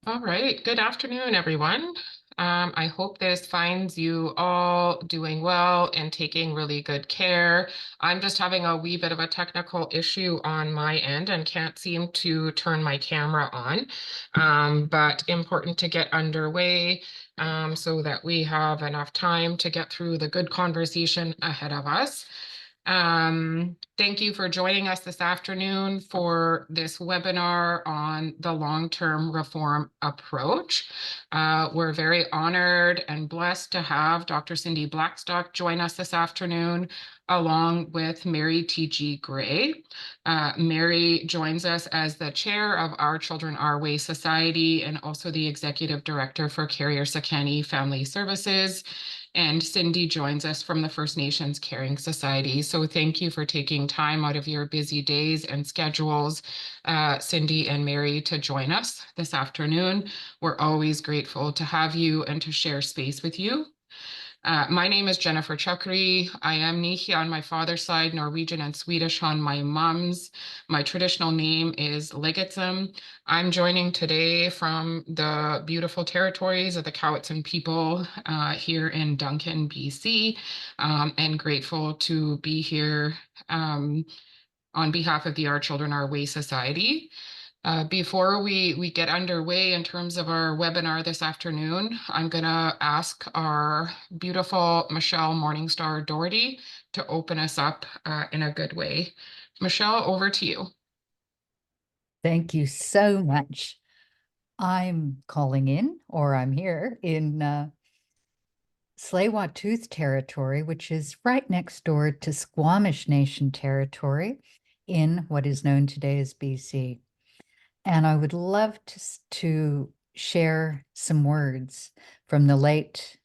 All right. Good afternoon, everyone. I hope this finds you all doing well and taking really good care. I'm just having a wee bit of a technical issue on my end and can't seem to turn my camera on. But important to get underway so that we have enough time to get through the good conversation ahead of us. Thank you for joining us this afternoon for this webinar on the long-term reform approach. We're very honored and blessed to have Dr. Cindy Blackstock join us this afternoon, along with Mary Teegee Gray. Mary joins us as the chair of Our Children Our Way Society and also the executive director for Carrier Sekani Family Services. And Cindy joins us from the First Nations Caring Society. So thank you for taking time out of your busy days and schedules, Cindy and Mary, to join us this afternoon. We're always grateful to have you and to share space with you. My name is Jennifer Chukri. I am Nihi on my father's side, Norwegian and Swedish on my mom's. My traditional name is Legetsum. I'm joining today from the beautiful territories of the Cowichan people here in Duncan, BC, and grateful to be here on behalf of the Our Children Our Way Society. Before we get underway in terms of our webinar this afternoon, I'm going to ask our beautiful Michelle Morningstar Doherty to open us up in a good way. Michelle, over to you. Thank you so much. I'm calling in, or I'm here in Tsleil-Waututh territory, which is right next door to Squamish Nation territory in what is known today as BC. And I would love to share some words from the late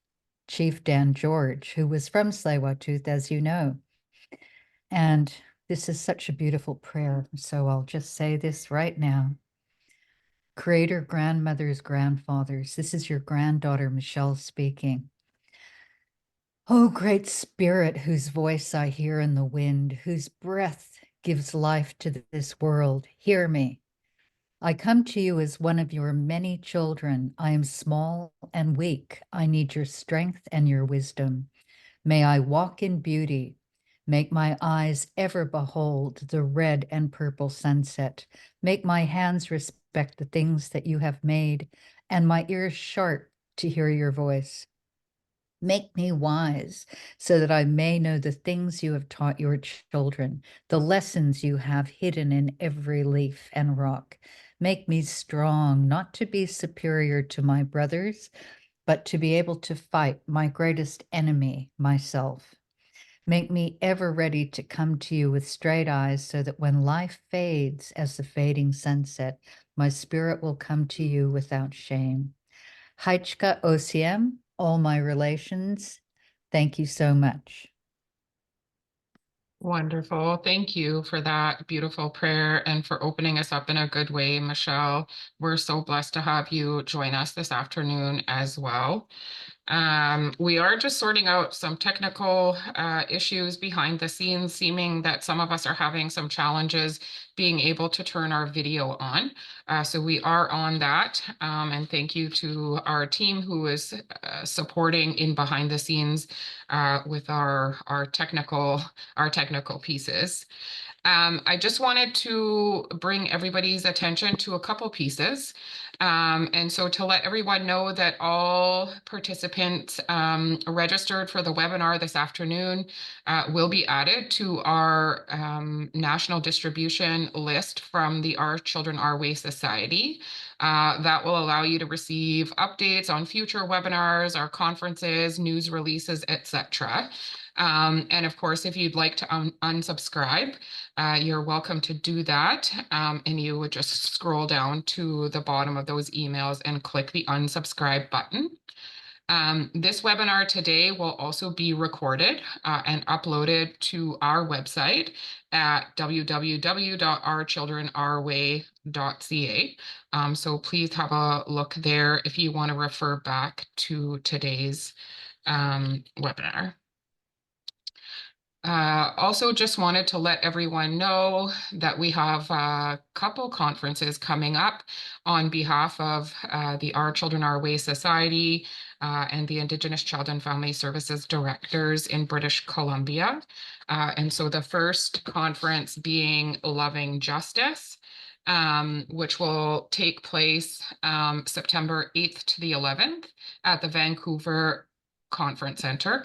Chief Dan George, who was from Tsleil-Waututh, as you know. And this is such a beautiful prayer, so I'll just say this right now. Creator, grandmothers, grandfathers, this is your granddaughter, Michelle, speaking. Oh, great spirit, whose voice I hear in the wind, whose breath gives life to this world, hear me. I come to you as one of your many children. I am small and weak. I need your strength and your wisdom. May I walk in beauty. Make my eyes ever behold the red and purple sunset. Make my hands respect the things that you have made, and my ears sharp to hear your voice. Make me wise so that I may know the things you have taught your children, the lessons you have hidden in every leaf and rock. Make me strong, not to be superior to my brothers, but to be able to fight my greatest enemy, myself. Make me ever ready to come to you with straight eyes so that when life fades as the fading sunset, my spirit will come to you without shame. Haichka Osiem, all my relations, thank you so much. Wonderful. Thank you for that beautiful prayer and for opening us up in a good way, Michelle. We're so blessed to have you join us this afternoon as well. We are just sorting out some technical issues behind the scenes, seeming that some of us are having some challenges being able to turn our video on. So we are on that. And thank you to our team who is supporting in behind the scenes with our technical pieces. I just wanted to bring everybody's attention to a couple pieces. And so to let everyone know that all participants registered for the webinar this afternoon will be added to our national distribution list from the Our Children Our Way Society. That will allow you to receive updates on future webinars, our conferences, news releases, etc. And of course, if you'd like to unsubscribe, you're welcome to do that. And you would just scroll down to the bottom of those emails and click the unsubscribe button. This webinar today will also be recorded and uploaded to our website at www.ourchildrenourway.ca. So please have a look there if you want to refer back to today's webinar. Also, just wanted to let everyone know that we have a couple conferences coming up on behalf of the Our Children Our Way Society and the Indigenous Child and Family Services Directors in British Columbia. And so the first conference being Loving Justice, which will take place September 8th to the 11th at the Vancouver Conference Center.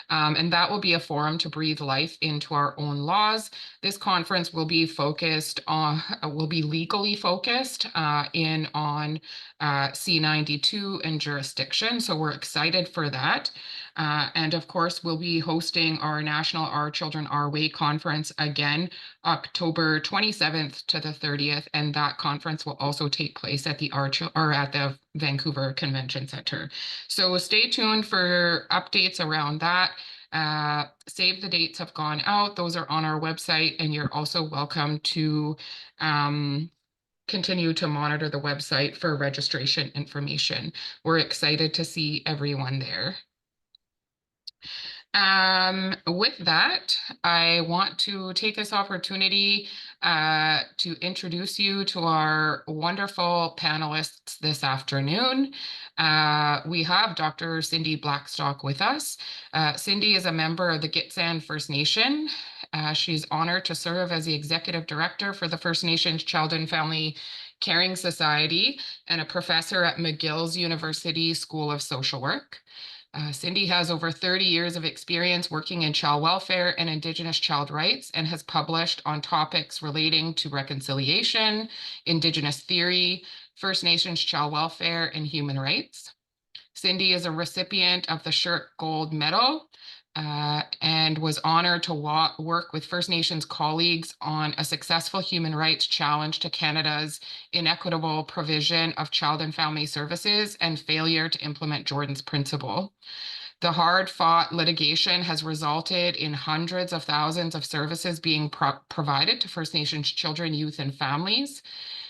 And that will be a forum to breathe life into our own laws. This conference will be legally focused in on C92 and jurisdiction. So we're excited for that. And of course, we'll be hosting our National Our Children Our Way conference again, October 27th to the 30th. And that conference will also take place at the Vancouver Convention Center. So stay tuned for updates around that. Save the dates have gone out. Those are on our website, and you're also welcome to continue to monitor the website for registration information. We're excited to see everyone there. With that, I want to take this opportunity to introduce you to our wonderful panelists this afternoon. We have Dr. Cindy Blackstock with us. Cindy is a member of the Gitxsan First Nation. She's honored to serve as the Executive Director for the First Nations Child and Family Caring Society and a professor at McGill's University School of Social Work. Cindy has over 30 years of experience working in child welfare and Indigenous child rights and has published on topics relating to reconciliation, Indigenous theory, First Nations child welfare, and human rights. Cindy is a recipient of the Shirk Gold Medal and was honored to work with First Nations colleagues on a successful human rights challenge to Canada's inequitable provision of child and family services and failure to implement Jordan's principle. The hard-fought litigation has resulted in hundreds of thousands of services being provided to First Nations children, youth, and families.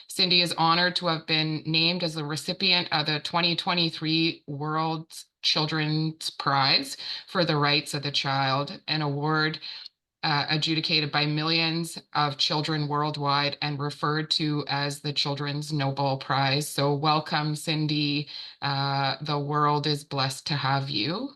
Cindy is honored to have been named as the recipient of the 2023 World Children's Prize for the Rights of the Child, an award adjudicated by millions of children worldwide and referred to as the Children's Nobel Prize. So welcome, Cindy. The world is blessed to have you.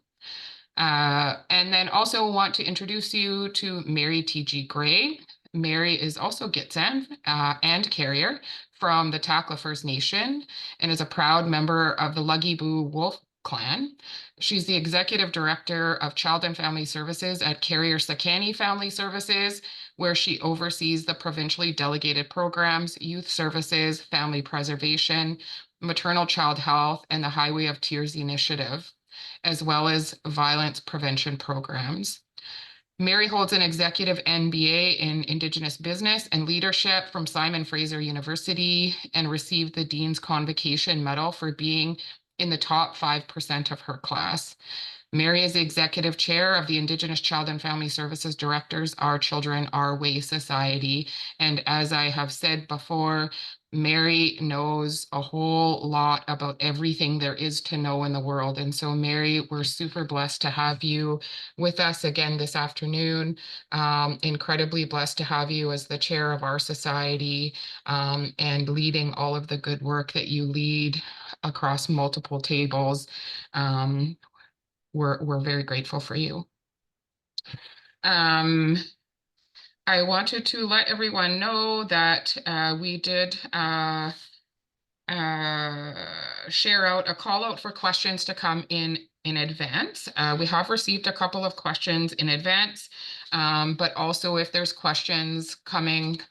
And then also want to introduce you to Mary Teegee Gray. Mary is also Gitxsan and carrier from the Takla First Nation and is a proud member of the Lugiboo Wolf Clan. She's the executive director of Child and Family Services at Carrier Sekani Family Services, where she oversees the provincially delegated programs, youth services, family preservation, maternal child health, and the Highway of Tears initiative, as well as violence prevention programs. Mary holds an executive MBA in Indigenous Business and Leadership from Simon Fraser University and received the Dean's Convocation Medal for being in the top 5% of her class. Mary is the executive chair of the Indigenous Child and Family Services Directors, Our Children Our Way Society. And as I have said before, Mary knows a whole lot about everything there is to know in the world. And so, Mary, we're super blessed to have you with us again this afternoon. Incredibly blessed to have you as the chair of our society and leading all of the good work that you lead across multiple tables. We're very grateful for you. I wanted to let everyone know that we did share out a call out for questions to come in advance. We have received a couple of questions in advance, but also if there's questions coming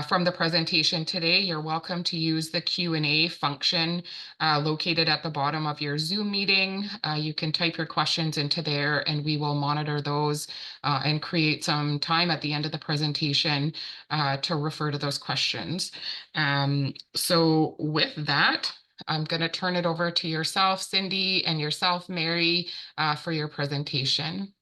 from the presentation today, you're welcome to use the Q&A function located at the bottom of your Zoom meeting. You can type your questions into there and we will monitor those and create some time at the end of the presentation to refer to those questions. So with that, I'm going to turn it over to yourself, Cindy, and yourself, Mary, for your presentation.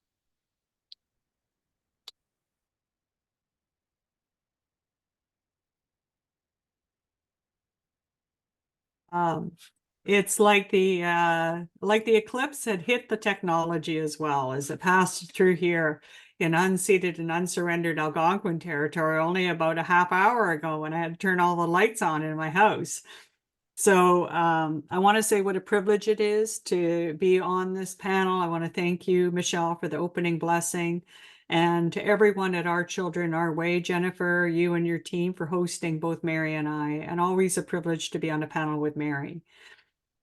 It's like the eclipse had hit the technology as well as it passed through here in unceded and unsurrendered Algonquin territory only about a half hour ago when I had to turn all the lights on in my house. So I want to say what a privilege it is to be on this panel. I want to thank you, Michelle, for the opening blessing, and to everyone at Our Children Our Way, Jennifer, you and your team for hosting both Mary and I, and always a privilege to be on a panel with Mary.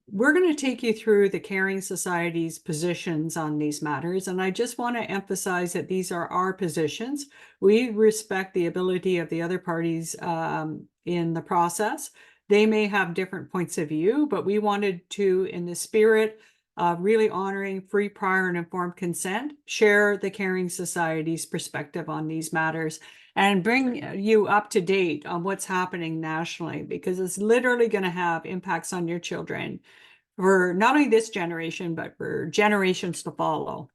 We're going to take you through the Caring Society's positions on these matters, and I just want to emphasize that these are our positions. We respect the ability of the other parties in the process. They may have different points of view, but we wanted to, in the spirit of really honoring free, prior, and informed consent, share the Caring Society's perspective on these matters and bring you up to date on what's happening nationally, because it's literally going to have impacts on your children for not only this generation, but for generations to follow.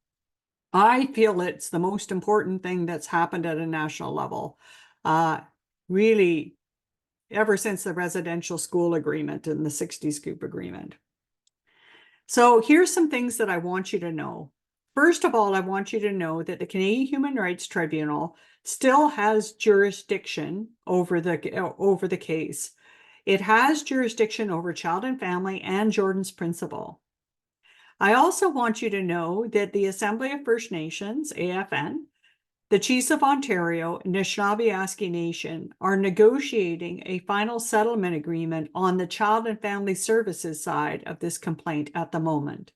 I feel it's the most important thing that's happened at a national level, really, ever since the residential school agreement and the 60 scoop agreement. So here's some things that I want you to know. First of all, I want you to know that the Canadian Human Rights Tribunal still has jurisdiction over the case. It has jurisdiction over Child and Family and Jordan's Principle. I also want you to know that the Assembly of First Nations, AFN, the Chiefs of Ontario, and Anishinaabe Nation are negotiating a final settlement agreement on the Child and Family Services side of this complaint at the moment.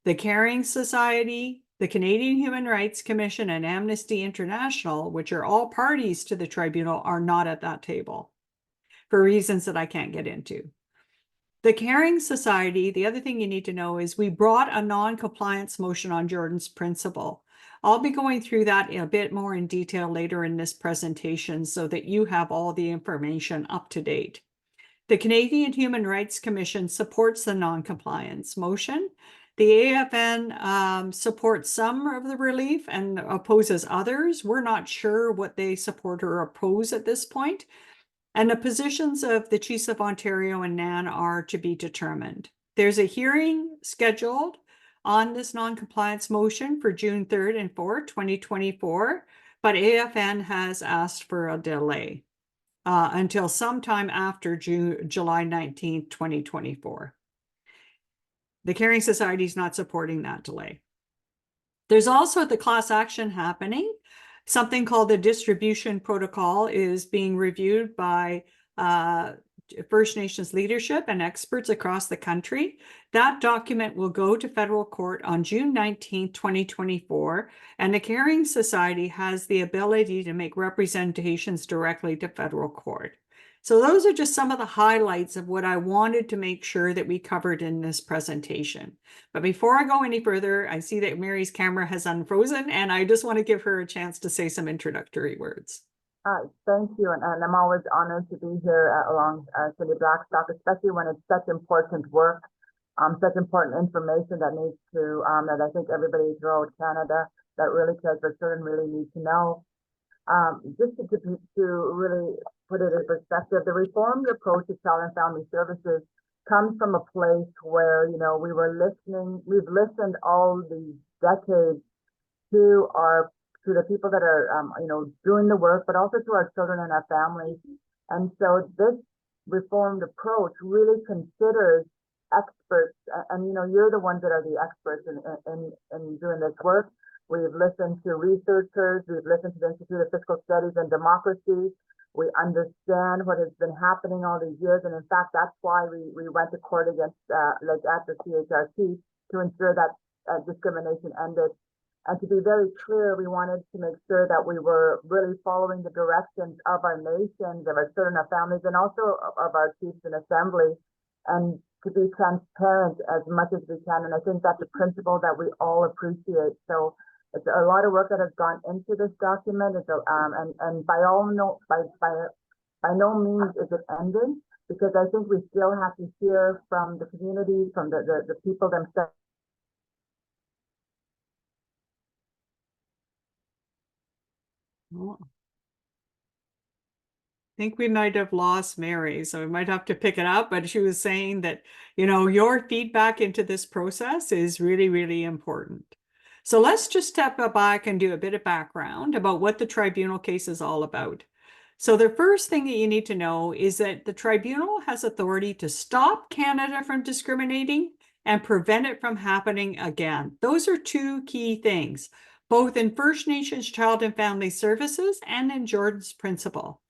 The Caring Society, the Canadian Human Rights Commission, and Amnesty International, which are all parties to the tribunal, are not at that table for reasons that I can't get into. The Caring Society, the other thing you need to know is we brought a non-compliance motion on Jordan's Principle. I'll be going through that in a bit more in detail later in this presentation so that you have all the information up to date. The Canadian Human Rights Commission supports the non-compliance motion. The AFN supports some of the relief and opposes others. We're not sure what they support or oppose at this point. And the positions of the Chiefs of Ontario and NAN are to be determined. There's a hearing scheduled on this non-compliance motion for June 3rd and 4th, 2024, but AFN has asked for a delay until sometime after July 19th, 2024. The Caring Society is not supporting that delay. There's also the class action happening. Something called the distribution protocol is being reviewed by First Nations leadership and experts across the country. That document will go to federal court on June 19, 2024, and the Caring Society has the ability to make representations directly to federal court. So those are just some of the highlights of what I wanted to make sure that we covered in this presentation. But before I go any further, I see that Mary's camera has unfrozen, and I just want to give her a chance to say some introductory words. Thank you, and I'm always honored to be here along City Blackstock, especially when it's such important work, such important information that needs to, that I think everybody throughout Canada that really cares for children really need to know. Just to really put it in perspective, the reformed approach to child and family services comes from a place where, you know, we've listened all these decades to the people that are, you know, doing the work, but also to our children and our families. And so this reformed approach really considers experts, and you know, you're the ones that are the experts in doing this work. We've listened to researchers, we've listened to the Institute of Fiscal Studies and Democracy. We understand what has been happening all these years, and in fact, that's why we went to court against, like at the CHRT, to ensure that discrimination ended. And to be very clear, we wanted to make sure that we were really following the directions of our nations, of our children, our families, and also of our chiefs and assembly, and to be transparent as much as we can. And I think that's a principle that we all appreciate. So it's a lot of work that has gone into this document. It's and by no means is it ended, because I think we still have to hear from the community, from the people themselves. think we might have lost Mary, so we might have to pick it up, but she was saying that, you know, your feedback into this process is really, really important. So let's just step back and do a bit of background about what the tribunal case is all about. So the first thing that you need to know is that the tribunal has authority to stop Canada from discriminating and prevent it from happening again. Those are two key things, both in First Nations Child and Family Services and in Jordan's Principle.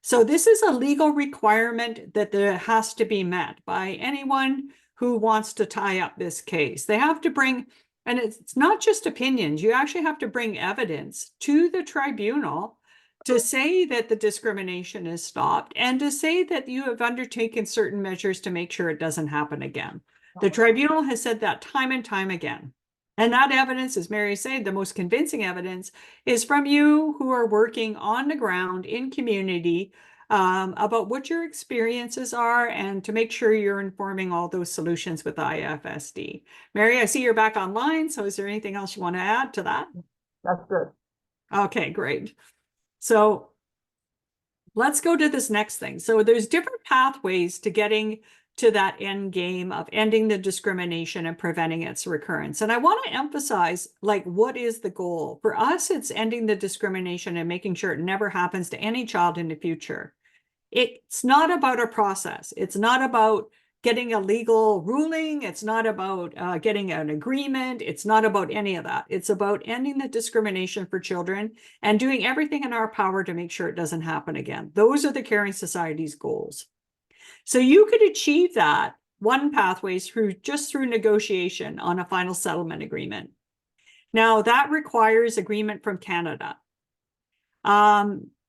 So this is a legal requirement that has to be met by anyone who wants to tie up this case. They have to bring, and it's not just opinions, you actually have to bring evidence to the tribunal to say that the discrimination is stopped and to say that you have undertaken certain measures to make sure it doesn't happen again. The tribunal has said that time and time again. And that evidence, as Mary said, the most convincing evidence is from you who are working on the ground in community about what your experiences are and to make sure you're informing all those solutions with IFSD. Mary, I see you're back online. So is there anything else you want to add to that? That's good. Okay, great. So let's go to this next thing. So there's different pathways to getting to that end game of ending the discrimination and preventing its recurrence. And I want to emphasize, like, what is the goal? For us, it's ending the discrimination and making sure it never happens to any child in the future. It's not about a process. It's not about getting a legal ruling. It's not about getting an agreement. It's not about any of that. It's about ending the discrimination for children and doing everything in our power to make sure it doesn't happen again. Those are the Caring Society's goals. So you could achieve that one pathway through negotiation on a final settlement agreement. Now that requires agreement from Canada.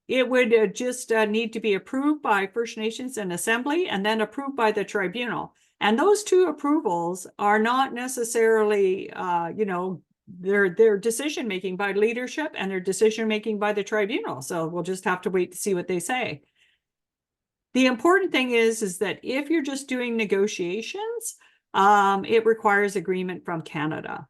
It would just need to be approved by First Nations and Assembly and then approved by the tribunal. And those two approvals are not necessarily, you know, their decision-making by leadership and their decision-making by the tribunal. So we'll just have to wait to see what they say. The important thing is that if you're just doing negotiations, it requires agreement from Canada.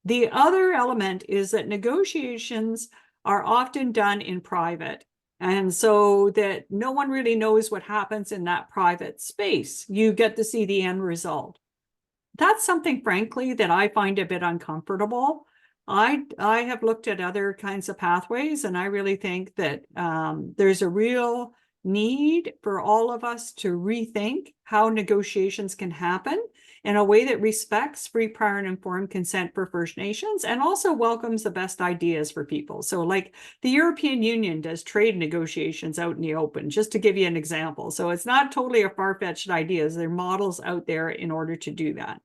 The other element is that negotiations are often done in private, and so that no one really knows what happens in that private space. You get to see the end result. That's something, frankly, that I find a bit uncomfortable. I have looked at other kinds of pathways, and I really think that there's a real need for all of us to rethink how negotiations can happen in a way that respects free, prior, and informed consent for First Nations and also welcomes the best ideas for people. So like the European Union does trade negotiations out in the open, just to give you an example. So it's not totally a far-fetched idea. There are models out there in order to do that.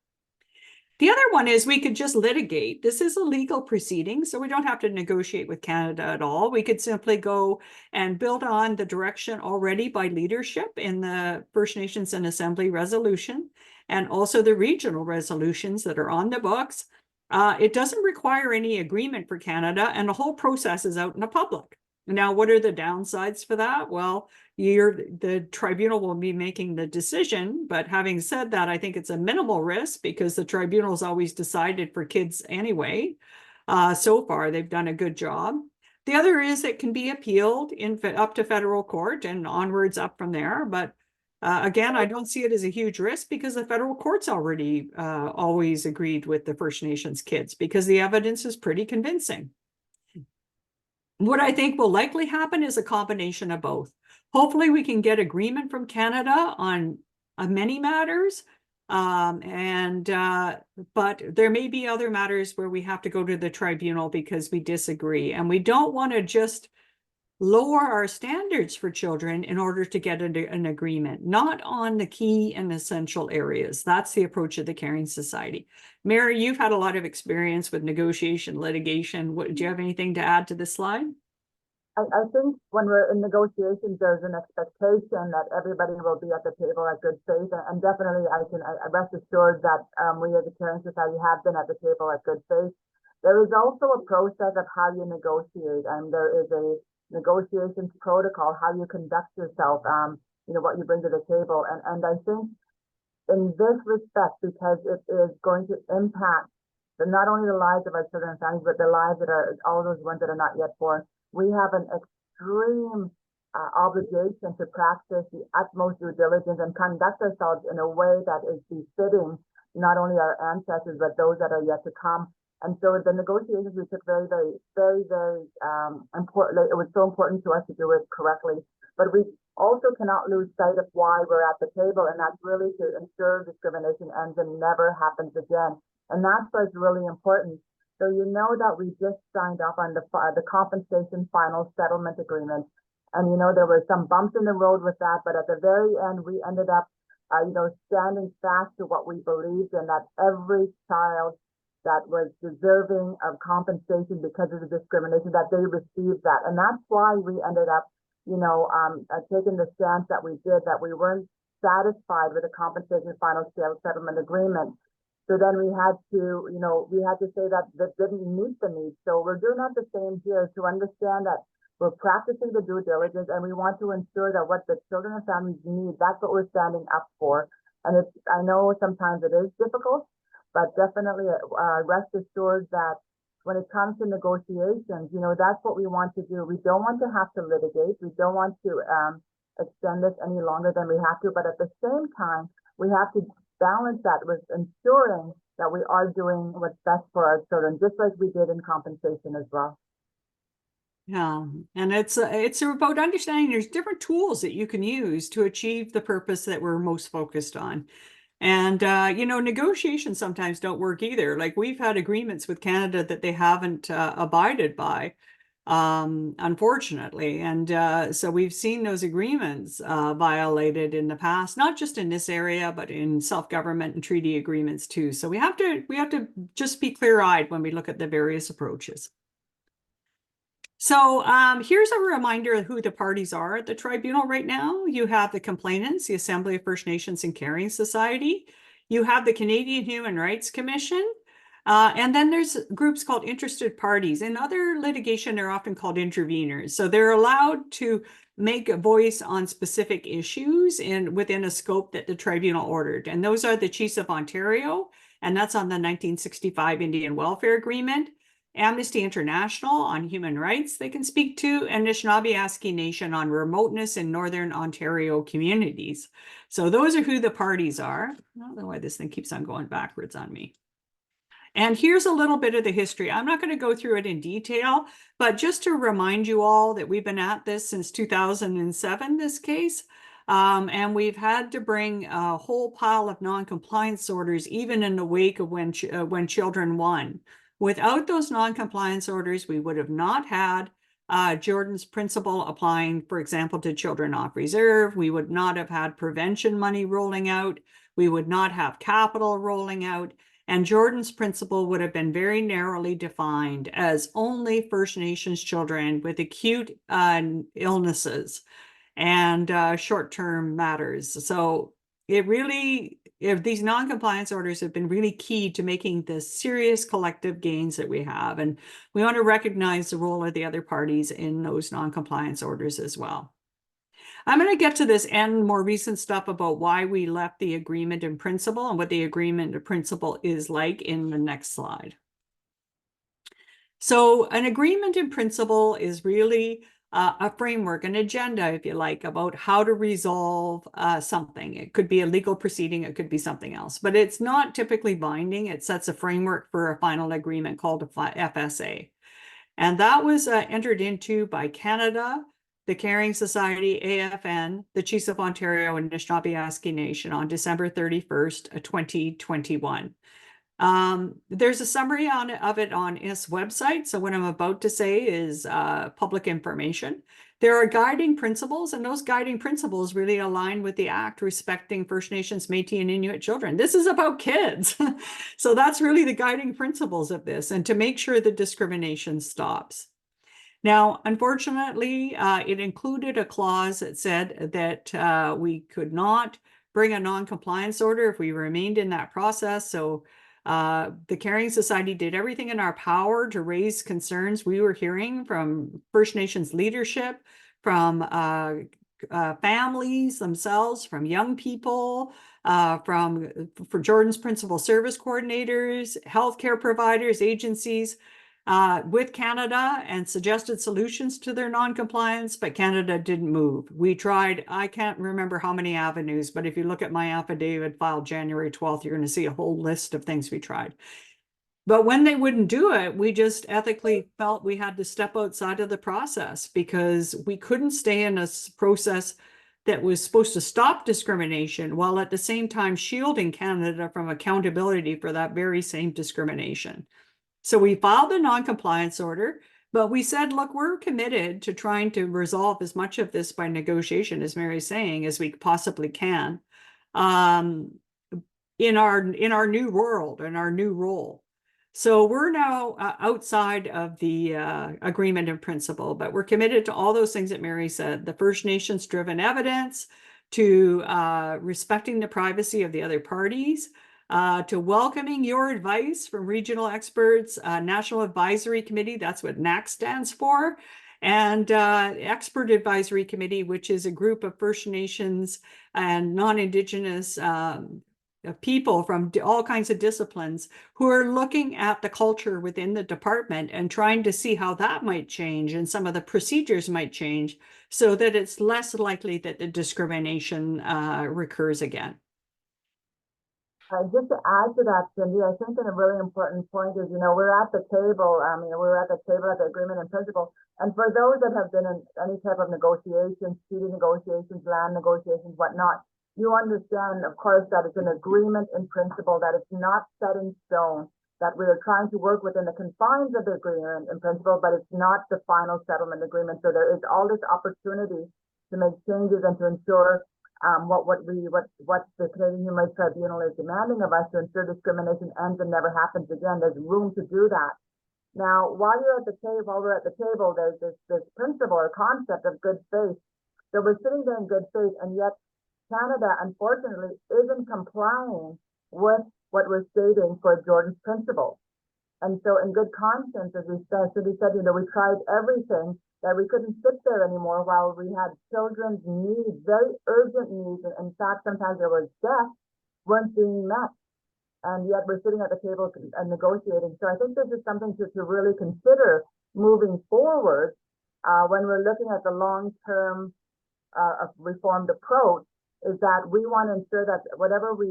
The other one is we could just litigate. This is a legal proceeding, so we don't have to negotiate with Canada at all. We could simply go and build on the direction already by leadership in the First Nations and Assembly resolution and also the regional resolutions that are on the books. It doesn't require any agreement for Canada, and the whole process is out in the public. Now, what are the downsides for that? Well, the tribunal will be making the decision, but having said that, I think it's a minimal risk because the tribunal's always decided for kids anyway. So far, they've done a good job. The other is it can be appealed up to federal court and onwards up from there. But again, I don't see it as a huge risk because the federal court's already always agreed with the First Nations kids because the evidence is pretty convincing. What I think will likely happen is a combination of both. Hopefully we can get agreement from Canada on many matters, but there may be other matters where we have to go to the tribunal because we disagree. And we don't want to just lower our standards for children in order to get an agreement, not on the key and essential areas. That's the approach of the Caring Society. Mary, you've had a lot of experience with negotiation, litigation. Do you have anything to add to this slide? I think when we're in negotiations, there's an expectation that everybody will be at the table at good faith, and definitely I rest assured that we as a Caring Society have been at the table at good faith. There is also a process of how you negotiate, and there is a negotiations protocol, how you conduct yourself, you know, what you bring to the table. And I think in this respect, because it is going to impact not only the lives of our children and families, but the lives that are all those ones that are not yet born, we have an extreme obligation to practice the utmost due diligence and conduct ourselves in a way that is befitting not only our ancestors, but those that are yet to come. And so the negotiations we took very important. It was so important to us to do it correctly. But we also cannot lose sight of why we're at the table, and that's really to ensure discrimination ends and never happens again. And that's what's really important. So you know that we just signed off on the compensation final settlement agreement. And, you know, there were some bumps in the road with that, but at the very end, we ended up, standing fast to what we believed in, that every child that was deserving of compensation because of the discrimination, that they received that. And that's why we ended up, taking the stance that we did, that we weren't satisfied with the compensation final settlement agreement. So then we had to say that didn't meet the needs. So we're doing that the same here, to understand that we're practicing the due diligence, and we want to ensure that what the children and families need, that's what we're standing up for. And I know sometimes it is difficult, but definitely rest assured that when it comes to negotiations, that's what we want to do. We don't want to have to litigate. We don't want to extend this any longer than we have to. But at the same time, we have to balance that with ensuring that we are doing what's best for our children, just like we did in compensation as well. Yeah, and it's about understanding there's different tools that you can use to achieve the purpose that we're most focused on. And, negotiations sometimes don't work either. Like, we've had agreements with Canada that they haven't abided by, unfortunately. And so we've seen those agreements violated in the past, not just in this area, but in self-government and treaty agreements too. So we have to just be clear-eyed when we look at the various approaches. So here's a reminder of who the parties are at the tribunal right now. You have the complainants, the Assembly of First Nations and Caring Society. You have the Canadian Human Rights Commission. And then there's groups called interested parties. In other litigation, they're often called interveners. So they're allowed to make a voice on specific issues within a scope that the tribunal ordered. And those are the Chiefs of Ontario, and that's on the 1965 Indian Welfare Agreement. Amnesty International on human rights they can speak to, and Anishinaabe Nation on remoteness in Northern Ontario communities. So those are who the parties are. I don't know why this thing keeps on going backwards on me. And here's a little bit of the history. I'm not going to go through it in detail, but just to remind you all that we've been at this since 2007, this case. And we've had to bring a whole pile of non-compliance orders, even in the wake of when children won. Without those non-compliance orders, we would have not had Jordan's principle applying, for example, to children off reserve. We would not have had prevention money rolling out. We would not have capital rolling out. And Jordan's principle would have been very narrowly defined as only First Nations children with acute illnesses and short-term matters. So these non-compliance orders have been really key to making the serious collective gains that we have. And we want to recognize the role of the other parties in those non-compliance orders as well. I'm going to get to this and more recent stuff about why we left the agreement in principle and what the agreement in principle is like in the next slide. So an agreement in principle is really a framework, an agenda, if you like, about how to resolve something. It could be a legal proceeding, it could be something else, but it's not typically binding. It sets a framework for a final agreement called a FSA. And that was entered into by Canada, the Caring Society, AFN, the Chiefs of Ontario, and Anishinaabe Nation on December 31st, 2021. There's a summary of it on its website. So what I'm about to say is public information. There are guiding principles, and those guiding principles really align with the Act respecting First Nations, Métis, and Inuit children. This is about kids. So that's really the guiding principles of this, and to make sure that discrimination stops. Now, unfortunately, it included a clause that said that we could not bring a non-compliance order if we remained in that process. So the Caring Society did everything in our power to raise concerns we were hearing from First Nations leadership, from families themselves, from young people, for Jordan's principal service coordinators, healthcare providers, agencies. with Canada and suggested solutions to their non-compliance, but Canada didn't move. We tried, I can't remember how many avenues, but if you look at my affidavit filed January 12th, you're going to see a whole list of things we tried. But when they wouldn't do it, we just ethically felt we had to step outside of the process because we couldn't stay in a process that was supposed to stop discrimination while at the same time shielding Canada from accountability for that very same discrimination. So we filed a non-compliance order, but we said, look, we're committed to trying to resolve as much of this by negotiation, as Mary's saying, as we possibly can, in our new world, in our new role. So we're now outside of the agreement in principle, but we're committed to all those things that Mary said, the First Nations driven evidence, to respecting the privacy of the other parties, to welcoming your advice from regional experts, National Advisory Committee, that's what NAC stands for, and Expert Advisory Committee, which is a group of First Nations and non-Indigenous people from all kinds of disciplines who are looking at the culture within the department and trying to see how that might change and some of the procedures might change so that it's less likely that the discrimination recurs again. Just to add to that, Cindy, I think a really important point is, we're at the table, we're at the table at the agreement in principle. And for those that have been in any type of negotiations, treaty negotiations, land negotiations, whatnot, you understand, of course, that it's an agreement in principle, that it's not set in stone, that we are trying to work within the confines of the agreement in principle, but it's not the final settlement agreement. So there is all this opportunity to make changes and to ensure what the Canadian Human Rights Tribunal is demanding of us, to ensure discrimination ends and never happens again. There's room to do that. Now, while we're at the table, there's this principle or concept of good faith. So we're sitting there in good faith, and yet Canada, unfortunately, isn't complying with what we're stating for Jordan's principle. And so in good conscience, as we said, we tried everything, that we couldn't sit there anymore while we had children's needs, very urgent needs. In fact, sometimes there was death, weren't being met. And yet we're sitting at the table and negotiating. So I think this is something to really consider moving forward when we're looking at the long-term reformed approach, is that we want to ensure that whatever we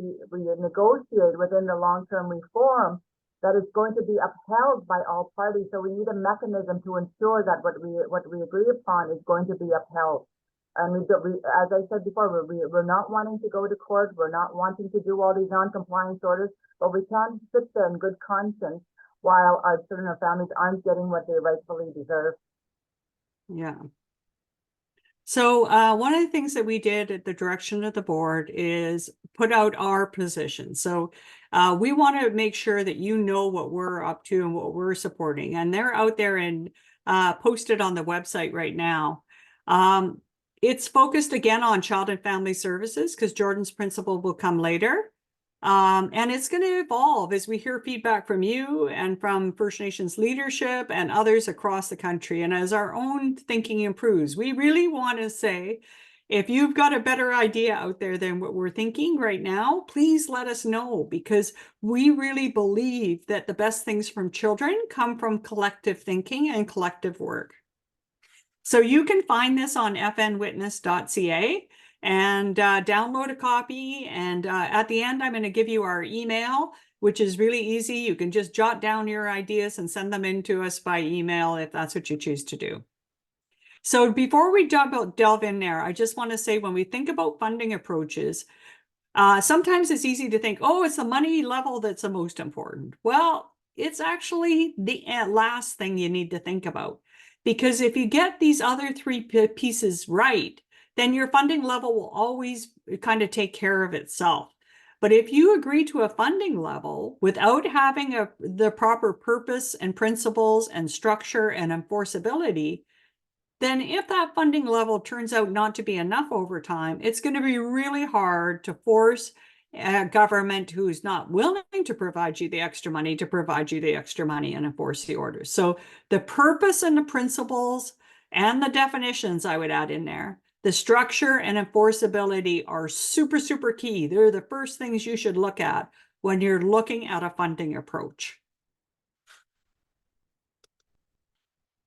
negotiate within the long-term reform, that it's going to be upheld by all parties. So we need a mechanism to ensure that what we agree upon is going to be upheld. And as I said before, we're not wanting to go to court. We're not wanting to do all these non-compliance orders, but we can sit there in good conscience while our children or families aren't getting what they rightfully deserve. Yeah. So one of the things that we did at the direction of the board is put out our position. So we want to make sure that you know what we're up to and what we're supporting. And they're out there and posted on the website right now. It's focused again on child and family services because Jordan's principle will come later. And it's going to evolve as we hear feedback from you and from First Nations leadership and others across the country. And as our own thinking improves, we really want to say, if you've got a better idea out there than what we're thinking right now, please let us know, because we really believe that the best things from children come from collective thinking and collective work. So you can find this on fnwitness.ca. and download a copy. And at the end, I'm going to give you our email, which is really easy. You can just jot down your ideas and send them in to us by email if that's what you choose to do. So before we delve in there, I just want to say, when we think about funding approaches, sometimes it's easy to think, oh, it's the money level that's the most important. Well, it's actually the last thing you need to think about. Because if you get these other three pieces right, then your funding level will always kind of take care of itself. But if you agree to a funding level without having the proper purpose and principles and structure and enforceability, then if that funding level turns out not to be enough over time, it's going to be really hard to force a government who's not willing to provide you the extra money to provide you the extra money and enforce the orders. So the purpose and the principles and the definitions I would add in there, the structure and enforceability are super, super key. They're the first things you should look at when you're looking at a funding approach.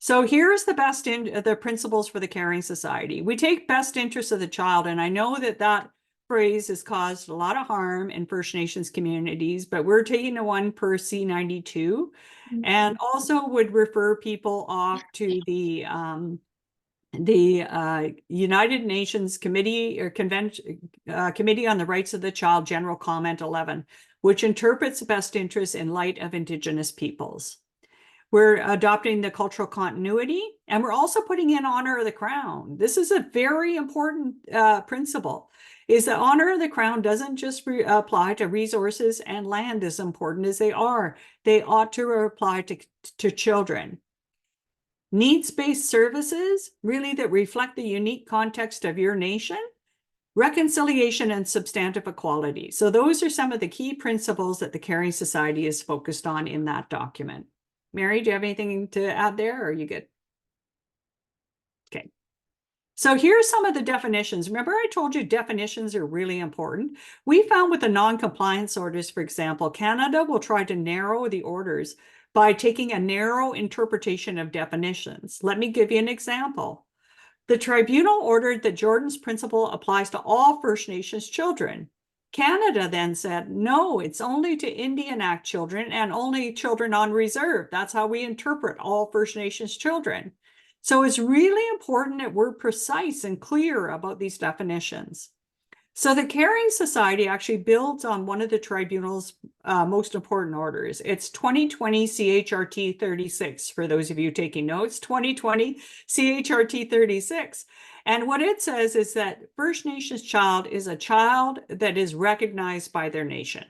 So here's the principles for the Caring Society. We take best interests of the child, and I know that phrase has caused a lot of harm in First Nations communities, but we're taking the one per C92, and also would refer people off to the United Nations Committee or Convention Committee on the Rights of the Child, General Comment 11, which interprets best interests in light of Indigenous peoples. We're adopting the cultural continuity, and we're also putting in honor of the crown. This is a very important principle, is that honor of the crown doesn't just apply to resources and land, as important as they are. They ought to apply to children. Needs-based services, really that reflect the unique context of your nation. Reconciliation and substantive equality. So those are some of the key principles that the Caring Society is focused on in that document. Mary, do you have anything to add there, or are you good? Okay. So here's some of the definitions. Remember, I told you definitions are really important. We found with the non-compliance orders, for example, Canada will try to narrow the orders by taking a narrow interpretation of definitions. Let me give you an example. The tribunal ordered that Jordan's principle applies to all First Nations children. Canada then said, no, it's only to Indian Act children and only children on reserve. That's how we interpret all First Nations children. So it's really important that we're precise and clear about these definitions. So the Caring Society actually builds on one of the tribunal's most important orders. It's 2020 CHRT 36, for those of you taking notes, 2020 CHRT 36. And what it says is that First Nations child is a child that is recognized by their nation.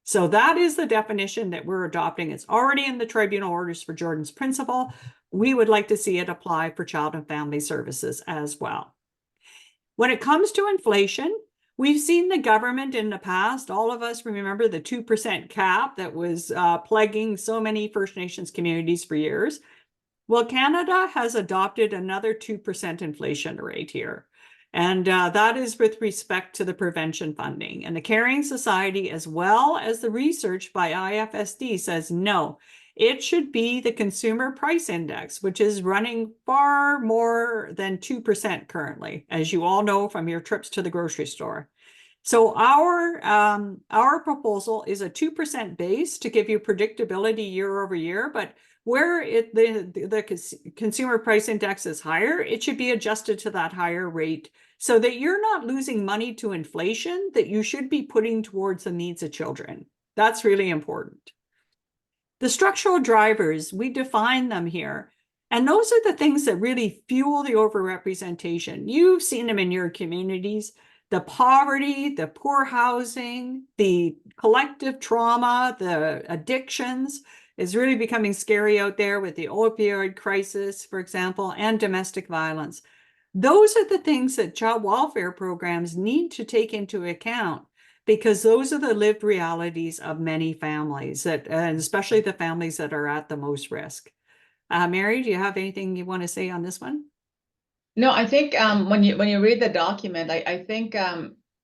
So that is the definition that we're adopting. It's already in the tribunal orders for Jordan's principle. We would like to see it apply for child and family services as well. When it comes to inflation, we've seen the government in the past, all of us remember the 2% cap that was plaguing so many First Nations communities for years. Well, Canada has adopted another 2% inflation rate here. And that is with respect to the prevention funding. And the Caring Society, as well as the research by IFSD, says no, it should be the Consumer Price Index, which is running far more than 2% currently, as you all know from your trips to the grocery store. So our proposal is a 2% base to give you predictability year over year, but where the consumer price index is higher, it should be adjusted to that higher rate so that you're not losing money to inflation that you should be putting towards the needs of children. That's really important. The structural drivers, we define them here. And those are the things that really fuel the overrepresentation. You've seen them in your communities. The poverty, the poor housing, the collective trauma, the addictions is really becoming scary out there with the opioid crisis, for example, and domestic violence. Those are the things that child welfare programs need to take into account, because those are the lived realities of many families, and especially the families that are at the most risk. Mary, do you have anything you want to say on this one? No, I think when you read the document, I think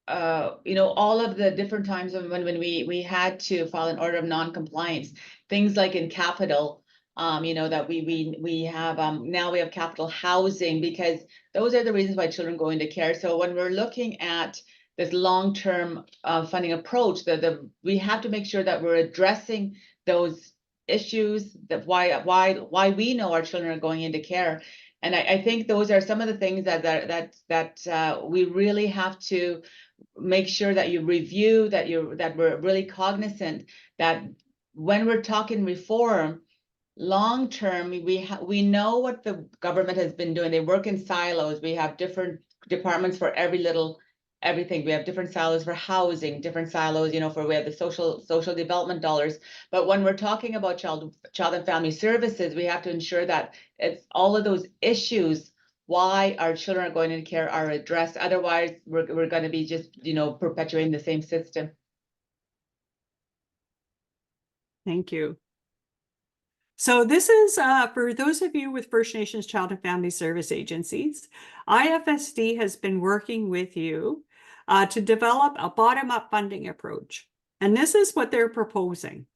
all of the different times when we had to file an order of non-compliance, things like in capital, that we have now we have capital housing, because those are the reasons why children go into care. So when we're looking at this long-term funding approach, we have to make sure that we're addressing those issues, that why we know our children are going into care. And I think those are some of the things that we really have to make sure that you review, that we're really cognizant that when we're talking reform, long term, we know what the government has been doing. They work in silos. We have different departments for everything. We have different silos for housing, different silos, we have the social development dollars. But when we're talking about child and family services, we have to ensure that it's all of those issues why our children are going into care are addressed. Otherwise, we're going to be just, perpetuating the same system. Thank you. So this is for those of you with First Nations Child and Family Service Agencies. IFSD has been working with you to develop a bottom-up funding approach. And this is what they're proposing.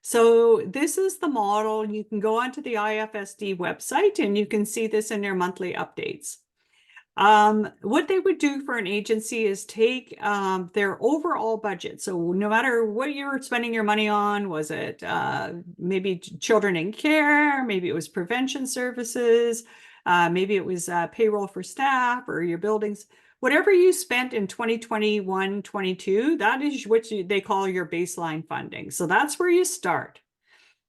So this is the model. You can go onto the IFSD website and you can see this in their monthly updates. What they would do for an agency is take their overall budget. So no matter what you're spending your money on, was it maybe children in care, maybe it was prevention services, maybe it was payroll for staff or your buildings, whatever you spent in 2021-22, that is what they call your baseline funding. So that's where you start.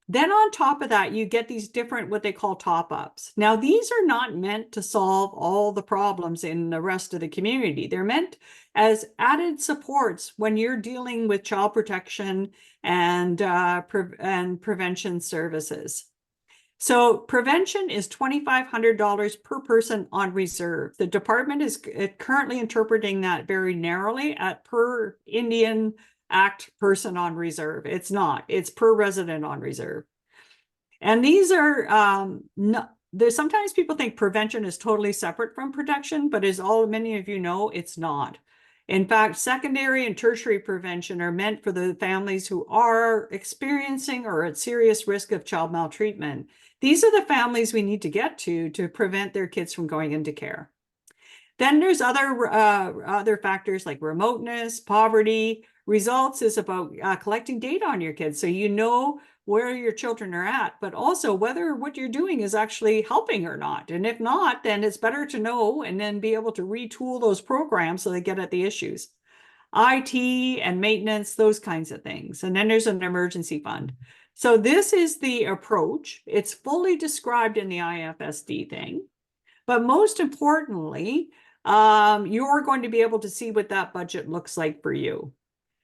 Then on top of that, you get these different, what they call top-ups. Now, these are not meant to solve all the problems in the rest of the community. They're meant as added supports when you're dealing with child protection and prevention services. So prevention is $2,500 per person on reserve. The department is currently interpreting that very narrowly at per Indian Act person on reserve. It's not, it's per resident on reserve. And these are, there's sometimes people think prevention is totally separate from protection, but as many of you know, it's not. In fact, secondary and tertiary prevention are meant for the families who are experiencing or at serious risk of child maltreatment. These are the families we need to get to prevent their kids from going into care. Then there's other factors like remoteness, poverty. Results is about collecting data on your kids so you know where your children are at, but also whether what you're doing is actually helping or not. And if not, then it's better to know and then be able to retool those programs so they get at the issues. IT and maintenance, those kinds of things. And then there's an emergency fund. So this is the approach. It's fully described in the IFSD thing. But most importantly, you're going to be able to see what that budget looks like for you.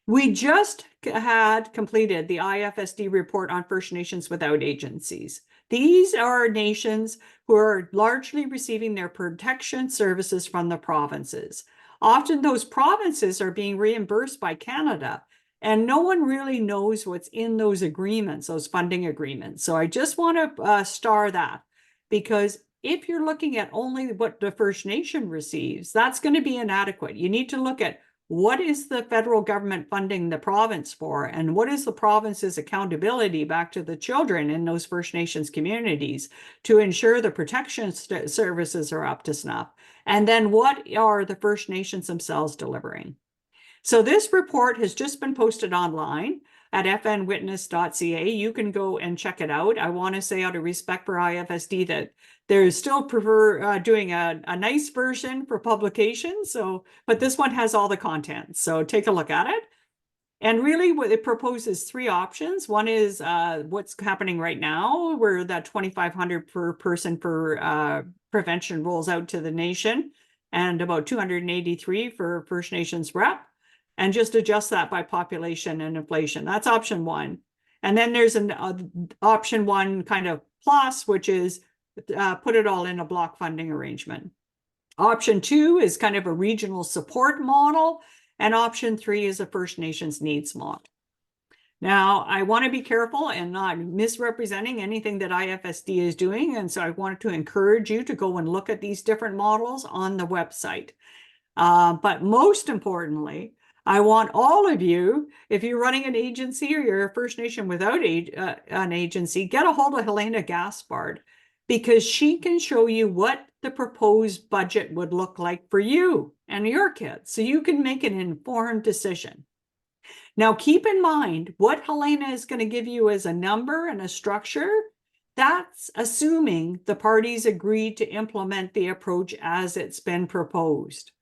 We just had completed the IFSD report on First Nations without agencies. These are nations who are largely receiving their protection services from the provinces. Often those provinces are being reimbursed by Canada, and no one really knows what's in those agreements, those funding agreements. So I just want to star that, because if you're looking at only what the First Nation receives, that's going to be inadequate. You need to look at what is the federal government funding the province for, and what is the province's accountability back to the children in those First Nations communities to ensure the protection services are up to snuff? And then what are the First Nations themselves delivering? So this report has just been posted online at fnwitness.ca. You can go and check it out. I want to say out of respect for IFSD that there's still doing a nice version for publication. So, but this one has all the content. So take a look at it. And really what it proposes three options. One is what's happening right now, where that $2,500 per person for prevention rolls out to the nation, and about $283 for First Nations rep, and just adjust that by population and inflation. That's option one. And then there's an option one kind of plus, which is put it all in a block funding arrangement. Option two is kind of a regional support model. And option three is a First Nations needs model. Now, I want to be careful and not misrepresenting anything that IFSD is doing. And so I wanted to encourage you to go and look at these different models on the website. But most importantly, I want all of you, if you're running an agency or you're a First Nation without an agency, get a hold of Helena Gaspard, because she can show you what the proposed budget would look like for you and your kids, so you can make an informed decision. Now, keep in mind what Helena is going to give you as a number and a structure. That's assuming the parties agreed to implement the approach as it's been proposed.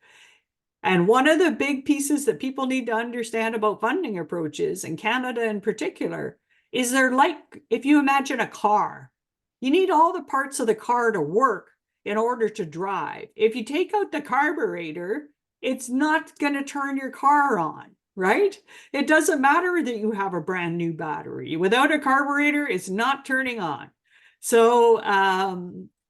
And one of the big pieces that people need to understand about funding approaches, in Canada in particular, is they're like, if you imagine a car, you need all the parts of the car to work in order to drive. If you take out the carburetor, it's not going to turn your car on, right? It doesn't matter that you have a brand new battery. Without a carburetor, it's not turning on. So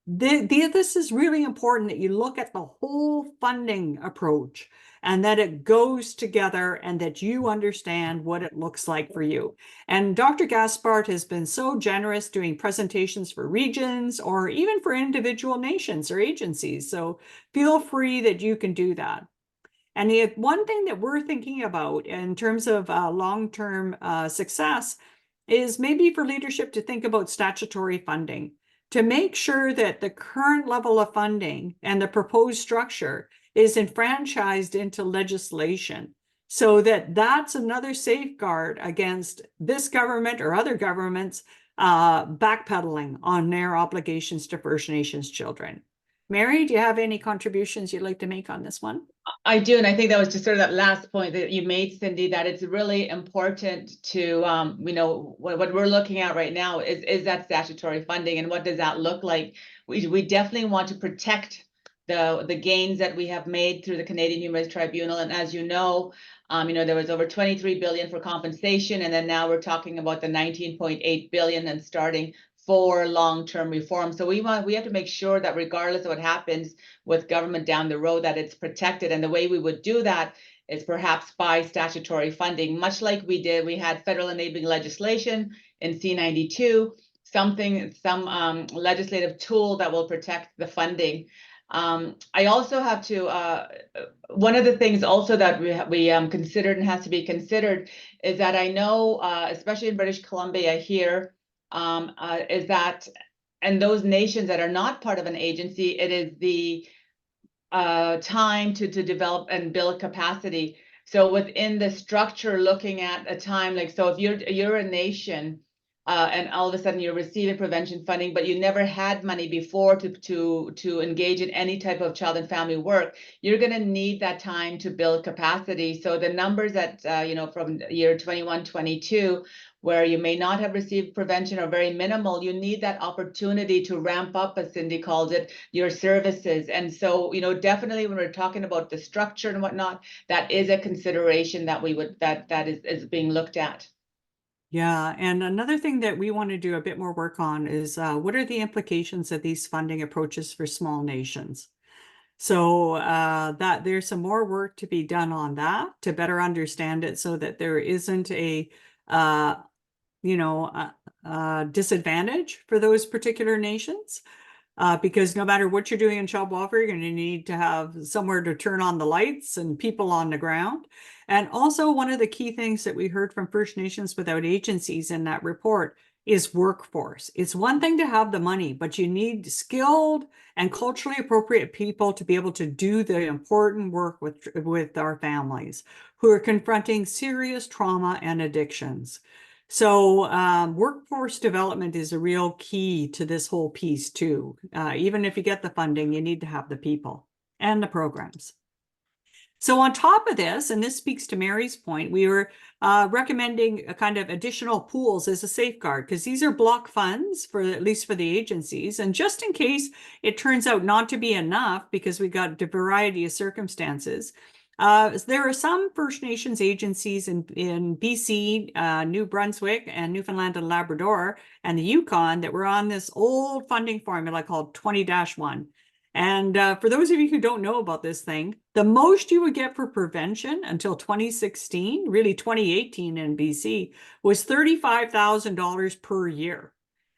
this is really important, that you look at the whole funding approach and that it goes together and that you understand what it looks like for you. And Dr. Gaspard has been so generous doing presentations for regions or even for individual nations or agencies. So feel free that you can do that. And one thing that we're thinking about in terms of long-term success is maybe for leadership to think about statutory funding, to make sure that the current level of funding and the proposed structure is enfranchised into legislation, so that that's another safeguard against this government or other governments backpedaling on their obligations to First Nations children. Mary, do you have any contributions you'd like to make on this one? I do, and I think that was just sort of that last point that you made, Cindy, that it's really important to, what we're looking at right now is that statutory funding, and what does that look like? We definitely want to protect the gains that we have made through the Canadian Human Rights Tribunal, and as you know, there was over 23 billion for compensation, and then now we're talking about the 19.8 billion and starting for long-term reform. So we have to make sure that regardless of what happens with government down the road, that it's protected. And the way we would do that is perhaps by statutory funding, much like we had federal enabling legislation in C92, some legislative tool that will protect the funding. I also have to, one of the things also that we considered and has to be considered is that I know, especially in British Columbia here, is that, and those nations that are not part of an agency, it is the time to develop and build capacity. So within the structure, looking at a time like, so if you're a nation and all of a sudden you're receiving prevention funding, but you never had money before to engage in any type of child and family work, you're going to need that time to build capacity. So the numbers that from year 21, 22, where you may not have received prevention or very minimal, you need that opportunity to ramp up, as Cindy called it, your services. And so, definitely when we're talking about the structure and whatnot, that is a consideration that that is being looked at. Yeah, and another thing that we want to do a bit more work on is what are the implications of these funding approaches for small nations? So that there's some more work to be done on that to better understand it, so that there isn't a disadvantage for those particular nations. Because no matter what you're doing in child welfare, you're going to need to have somewhere to turn on the lights and people on the ground. And also, one of the key things that we heard from First Nations Without Agencies in that report is workforce. It's one thing to have the money, but you need skilled and culturally appropriate people to be able to do the important work with our families who are confronting serious trauma and addictions. So workforce development is a real key to this whole piece too. Even if you get the funding, you need to have the people and the programs. So on top of this, and this speaks to Mary's point, we were recommending a kind of additional pools as a safeguard, because these are block funds for at least for the agencies. And just in case it turns out not to be enough, because we got a variety of circumstances, there are some First Nations agencies in BC, New Brunswick, and Newfoundland and Labrador, and the Yukon that were on this old funding formula called 20-1. And for those of you who don't know about this thing, the most you would get for prevention until 2016, really 2018 in BC, was $35,000 per year.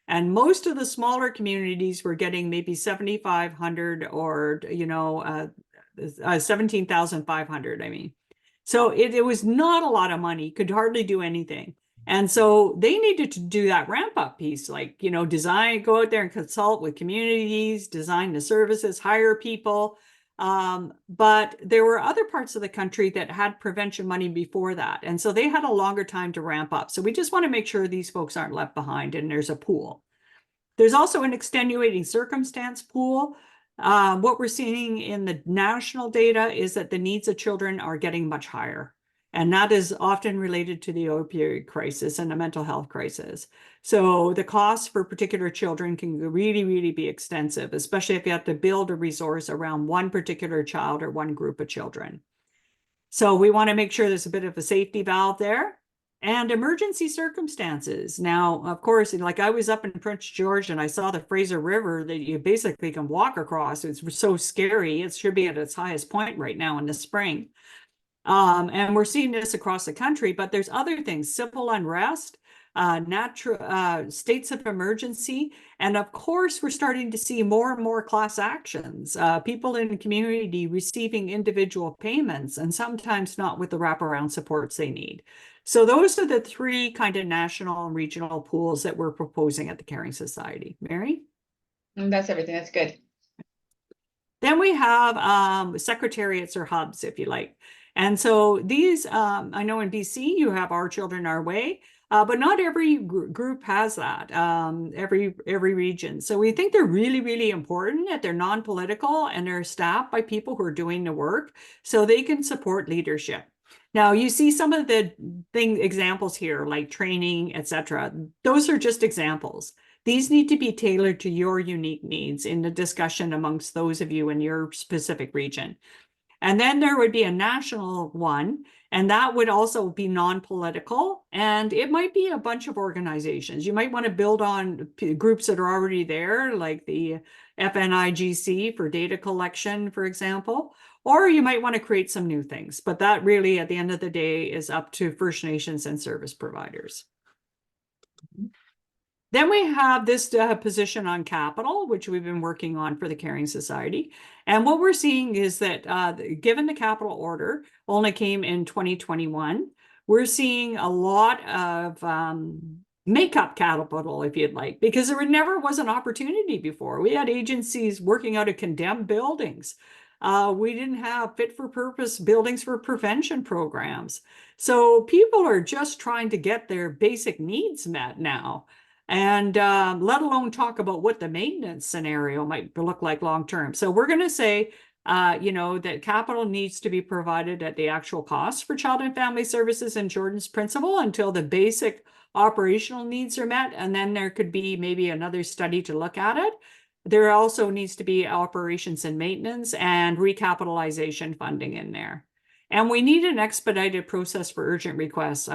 And most of the smaller communities were getting maybe 7,500 or, 17,500, I mean. So it was not a lot of money, could hardly do anything. And so they needed to do that ramp up piece, like, design, go out there and consult with communities, design the services, hire people. But there were other parts of the country that had prevention money before that. And so they had a longer time to ramp up. So we just want to make sure these folks aren't left behind, and there's a pool. There's also an extenuating circumstance pool. What we're seeing in the national data is that the needs of children are getting much higher. And that is often related to the opioid crisis and the mental health crisis. So the costs for particular children can really, really be extensive, especially if you have to build a resource around one particular child or one group of children. So we want to make sure there's a bit of a safety valve there. And emergency circumstances. Now, of course, like I was up in Prince George and I saw the Fraser River that you basically can walk across. It's so scary. It should be at its highest point right now in the spring. And we're seeing this across the country, but there's other things, civil unrest. states of emergency. And of course, we're starting to see more and more class actions, people in the community receiving individual payments and sometimes not with the wraparound supports they need. So those are the three kind of national and regional pools that we're proposing at the Caring Society. Mary? That's everything. That's good. Then we have secretariats or hubs, if you like. And so these, I know in BC, you have Our Children Our Way, but not every group has that, every region. So we think they're really, really important, that they're non-political and they're staffed by people who are doing the work so they can support leadership. Now, you see some of the examples here, like training, etc. Those are just examples. These need to be tailored to your unique needs in the discussion amongst those of you in your specific region. And then there would be a national one, and that would also be non-political, and it might be a bunch of organizations. You might want to build on groups that are already there, like the FNIGC for data collection, for example, or you might want to create some new things. But that really, at the end of the day, is up to First Nations and service providers. Then we have this position on capital, which we've been working on for the Caring Society. And what we're seeing is that given the capital order only came in 2021, we're seeing a lot of makeup capital, if you'd like, because there never was an opportunity before. We had agencies working out of condemned buildings. We didn't have fit for purpose buildings for prevention programs. So people are just trying to get their basic needs met now. And let alone talk about what the maintenance scenario might look like long term. So we're going to say, that capital needs to be provided at the actual cost for child and family services in Jordan's principle until the basic operational needs are met. And then there could be maybe another study to look at it. There also needs to be operations and maintenance and recapitalization funding in there. And we need an expedited process for urgent requests.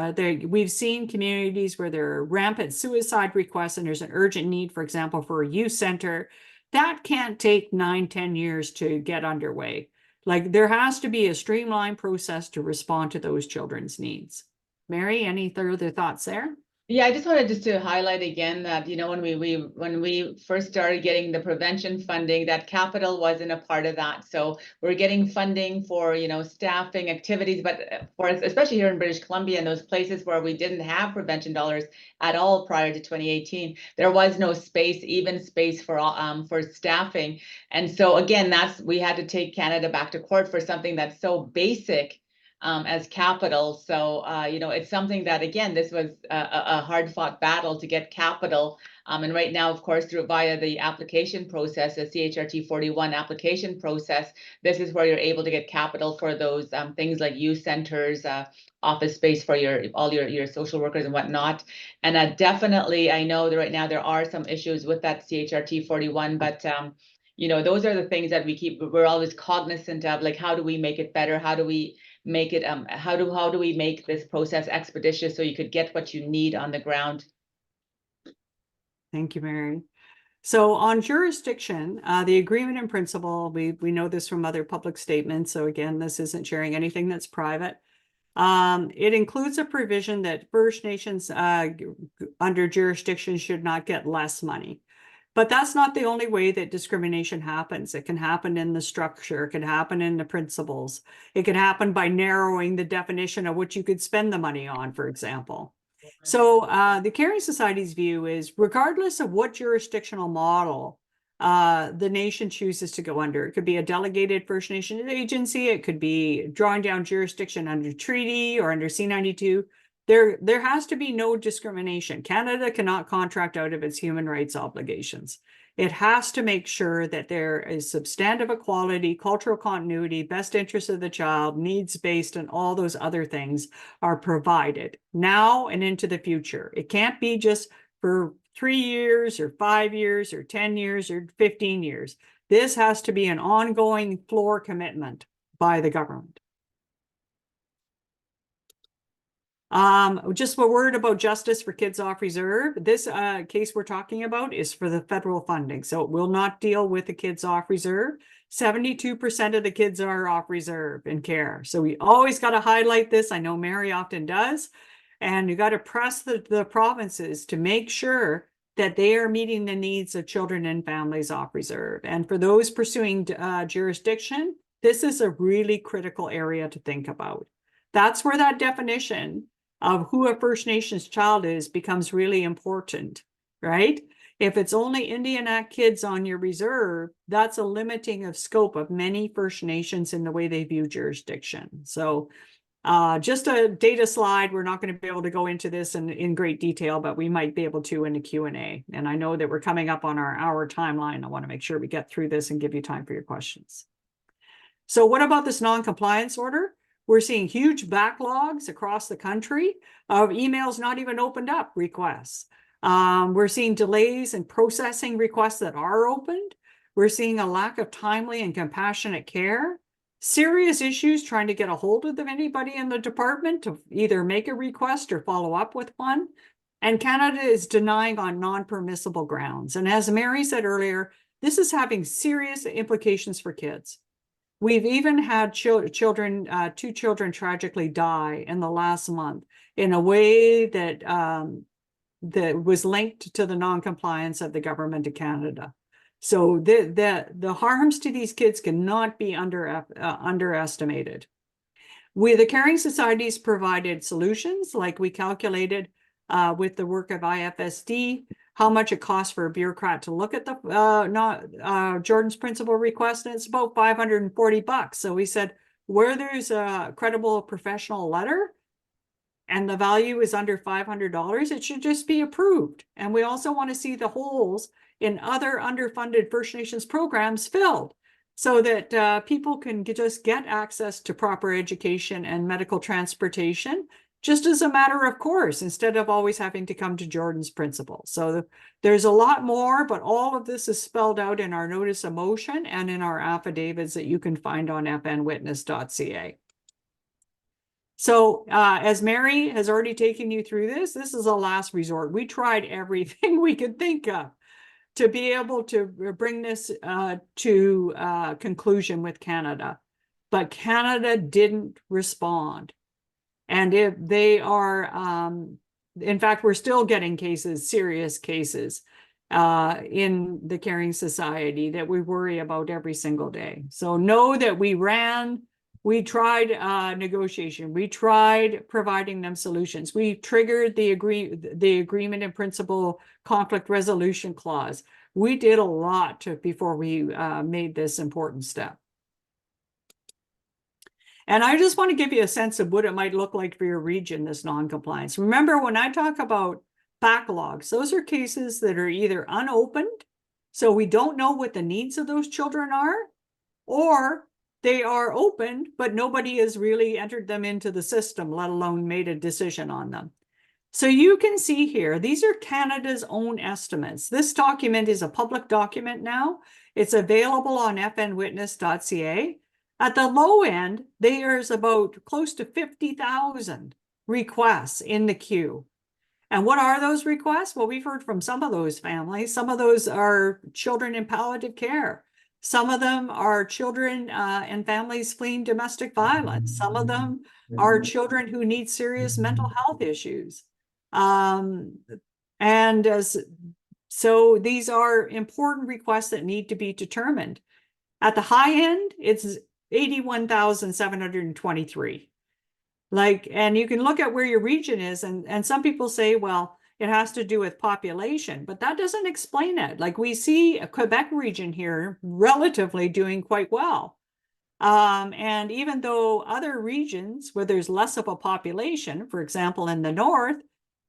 We've seen communities where there are rampant suicide requests and there's an urgent need, for example, for a youth center. That can't take 9-10 years to get underway. Like, there has to be a streamlined process to respond to those children's needs. Mary, any further thoughts there? Yeah, I just wanted to highlight again that, when we first started getting the prevention funding, that capital wasn't a part of that. So we're getting funding for, staffing activities, but for especially here in British Columbia and those places where we didn't have prevention dollars at all prior to 2018, there was no space, even space for staffing. And so again, we had to take Canada back to court for something that's so basic as capital. So, it's something that, again, this was a hard fought battle to get capital. And right now, of course, via the application process, the CHRT 41 application process, this is where you're able to get capital for those things like youth centers, office space for all your social workers and whatnot. And definitely, I know that right now there are some issues with that CHRT 41, but those are the things that we're always cognizant of, like, how do we make it better? How do we make it, how do we make this process expeditious so you could get what you need on the ground? Thank you, Mary. So on jurisdiction, the agreement in principle, we know this from other public statements. So again, this isn't sharing anything that's private. It includes a provision that First Nations under jurisdiction should not get less money. But that's not the only way that discrimination happens. It can happen in the structure. It can happen in the principles. It can happen by narrowing the definition of what you could spend the money on, for example. So the Caring Society's view is, regardless of what jurisdictional model the nation chooses to go under, it could be a delegated First Nation agency, it could be drawing down jurisdiction under treaty or under C-92, there has to be no discrimination. Canada cannot contract out of its human rights obligations. It has to make sure that there is substantive equality, cultural continuity, best interest of the child, needs-based, and all those other things are provided now and into the future. It can't be just for 3 years or 5 years or 10 years or 15 years. This has to be an ongoing floor commitment by the government. Just a word about justice for kids off reserve. This case we're talking about is for the federal funding, so it will not deal with the kids off reserve. 72% of the kids are off reserve in care. So we always got to highlight this. I know Mary often does. And you got to press the provinces to make sure that they are meeting the needs of children and families off reserve. And for those pursuing jurisdiction, this is a really critical area to think about. That's where that definition of who a First Nations child is becomes really important, right? If it's only Indian Act kids on your reserve, that's a limiting of scope of many First Nations in the way they view jurisdiction. So just a data slide. We're not going to be able to go into this in great detail, but we might be able to in the Q&A. And I know that we're coming up on our hour timeline. I want to make sure we get through this and give you time for your questions. So what about this non-compliance order? We're seeing huge backlogs across the country of emails not even opened up requests. We're seeing delays in processing requests that are opened. We're seeing a lack of timely and compassionate care. Serious issues trying to get a hold of anybody in the department to either make a request or follow up with one. And Canada is denying on non-permissible grounds. And as Mary said earlier, this is having serious implications for kids. We've even had two children tragically die in the last month in a way that that was linked to the non-compliance of the government of Canada. So the harms to these kids cannot be underestimated. The Caring Societies provided solutions, like we calculated with the work of IFSD, how much it costs for a bureaucrat to look at the Jordan's principal request, and it's about $540. So we said, where there's a credible professional letter and the value is under $500, it should just be approved. And we also want to see the holes in other underfunded First Nations programs filled so that people can just get access to proper education and medical transportation, just as a matter of course, instead of always having to come to Jordan's principle. So there's a lot more, but all of this is spelled out in our notice of motion and in our affidavits that you can find on fnwitness.ca. So as Mary has already taken you through this is a last resort. We tried everything we could think of to be able to bring this to conclusion with Canada. But Canada didn't respond. And if they are, in fact, we're still getting cases, serious cases in the Caring Society that we worry about every single day. So know that we tried negotiation. We tried providing them solutions. We triggered the agreement in principle conflict resolution clause. We did a lot before we made this important step. And I just want to give you a sense of what it might look like for your region, this non-compliance. Remember, when I talk about backlogs, those are cases that are either unopened, so we don't know what the needs of those children are, or they are opened, but nobody has really entered them into the system, let alone made a decision on them. So you can see here, these are Canada's own estimates. This document is a public document now. It's available on fnwitness.ca. At the low end, there's about close to 50,000 requests in the queue. And what are those requests? Well, we've heard from some of those families. Some of those are children in palliative care. Some of them are children and families fleeing domestic violence. Some of them are children who need serious mental health issues. So these are important requests that need to be determined. At the high end, it's 81,723. And you can look at where your region is, and some people say, well, it has to do with population, but that doesn't explain it. Like, we see a Quebec region here relatively doing quite well. And even though other regions where there's less of a population, for example, in the north,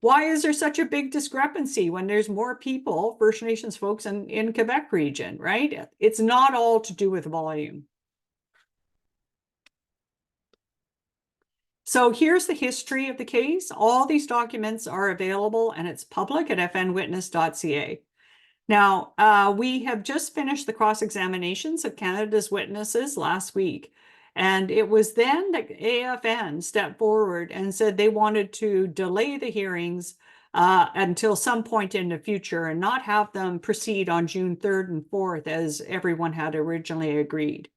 why is there such a big discrepancy when there's more people, First Nations folks in Quebec region, right? It's not all to do with volume. So here's the history of the case. All these documents are available and it's public at fnwitness.ca. Now, we have just finished the cross-examinations of Canada's witnesses last week. And it was then that AFN stepped forward and said they wanted to delay the hearings until some point in the future and not have them proceed on June 3rd and 4th as everyone had originally agreed.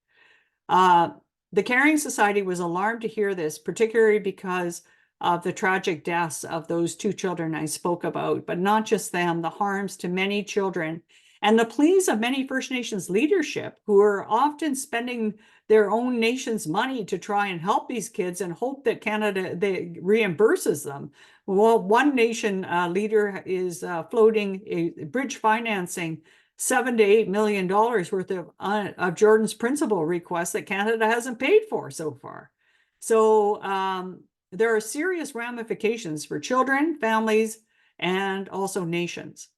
The Caring Society was alarmed to hear this, particularly because of the tragic deaths of those 2 children I spoke about, but not just them, the harms to many children and the pleas of many First Nations leadership who are often spending their own nation's money to try and help these kids and hope that Canada reimburses them. Well, one nation leader is floating a bridge financing $7 to $8 million worth of Jordan's principal requests that Canada hasn't paid for so far. So there are serious ramifications for children, families, and also nations.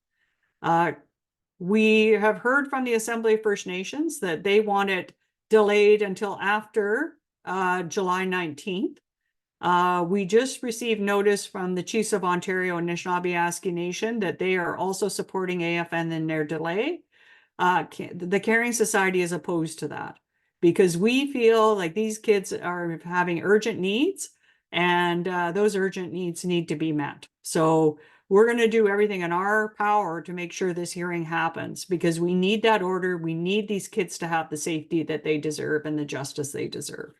We have heard from the Assembly of First Nations that they want it delayed until after July 19th. We just received notice from the Chiefs of Ontario and Anishinaabe Nation that they are also supporting AFN in their delay. The Caring Society is opposed to that because we feel like these kids are having urgent needs and those urgent needs need to be met. So we're going to do everything in our power to make sure this hearing happens because we need that order. We need these kids to have the safety that they deserve and the justice they deserve.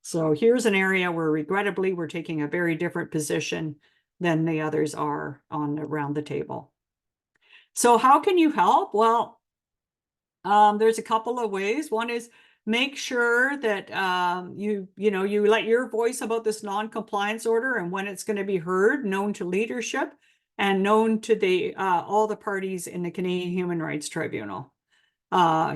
So here's an area where regrettably we're taking a very different position than the others are around the table. So how can you help? Well, there's a couple of ways. One is make sure that you let your voice about this non-compliance order and when it's going to be heard known to leadership and known to the all the parties in the Canadian Human Rights Tribunal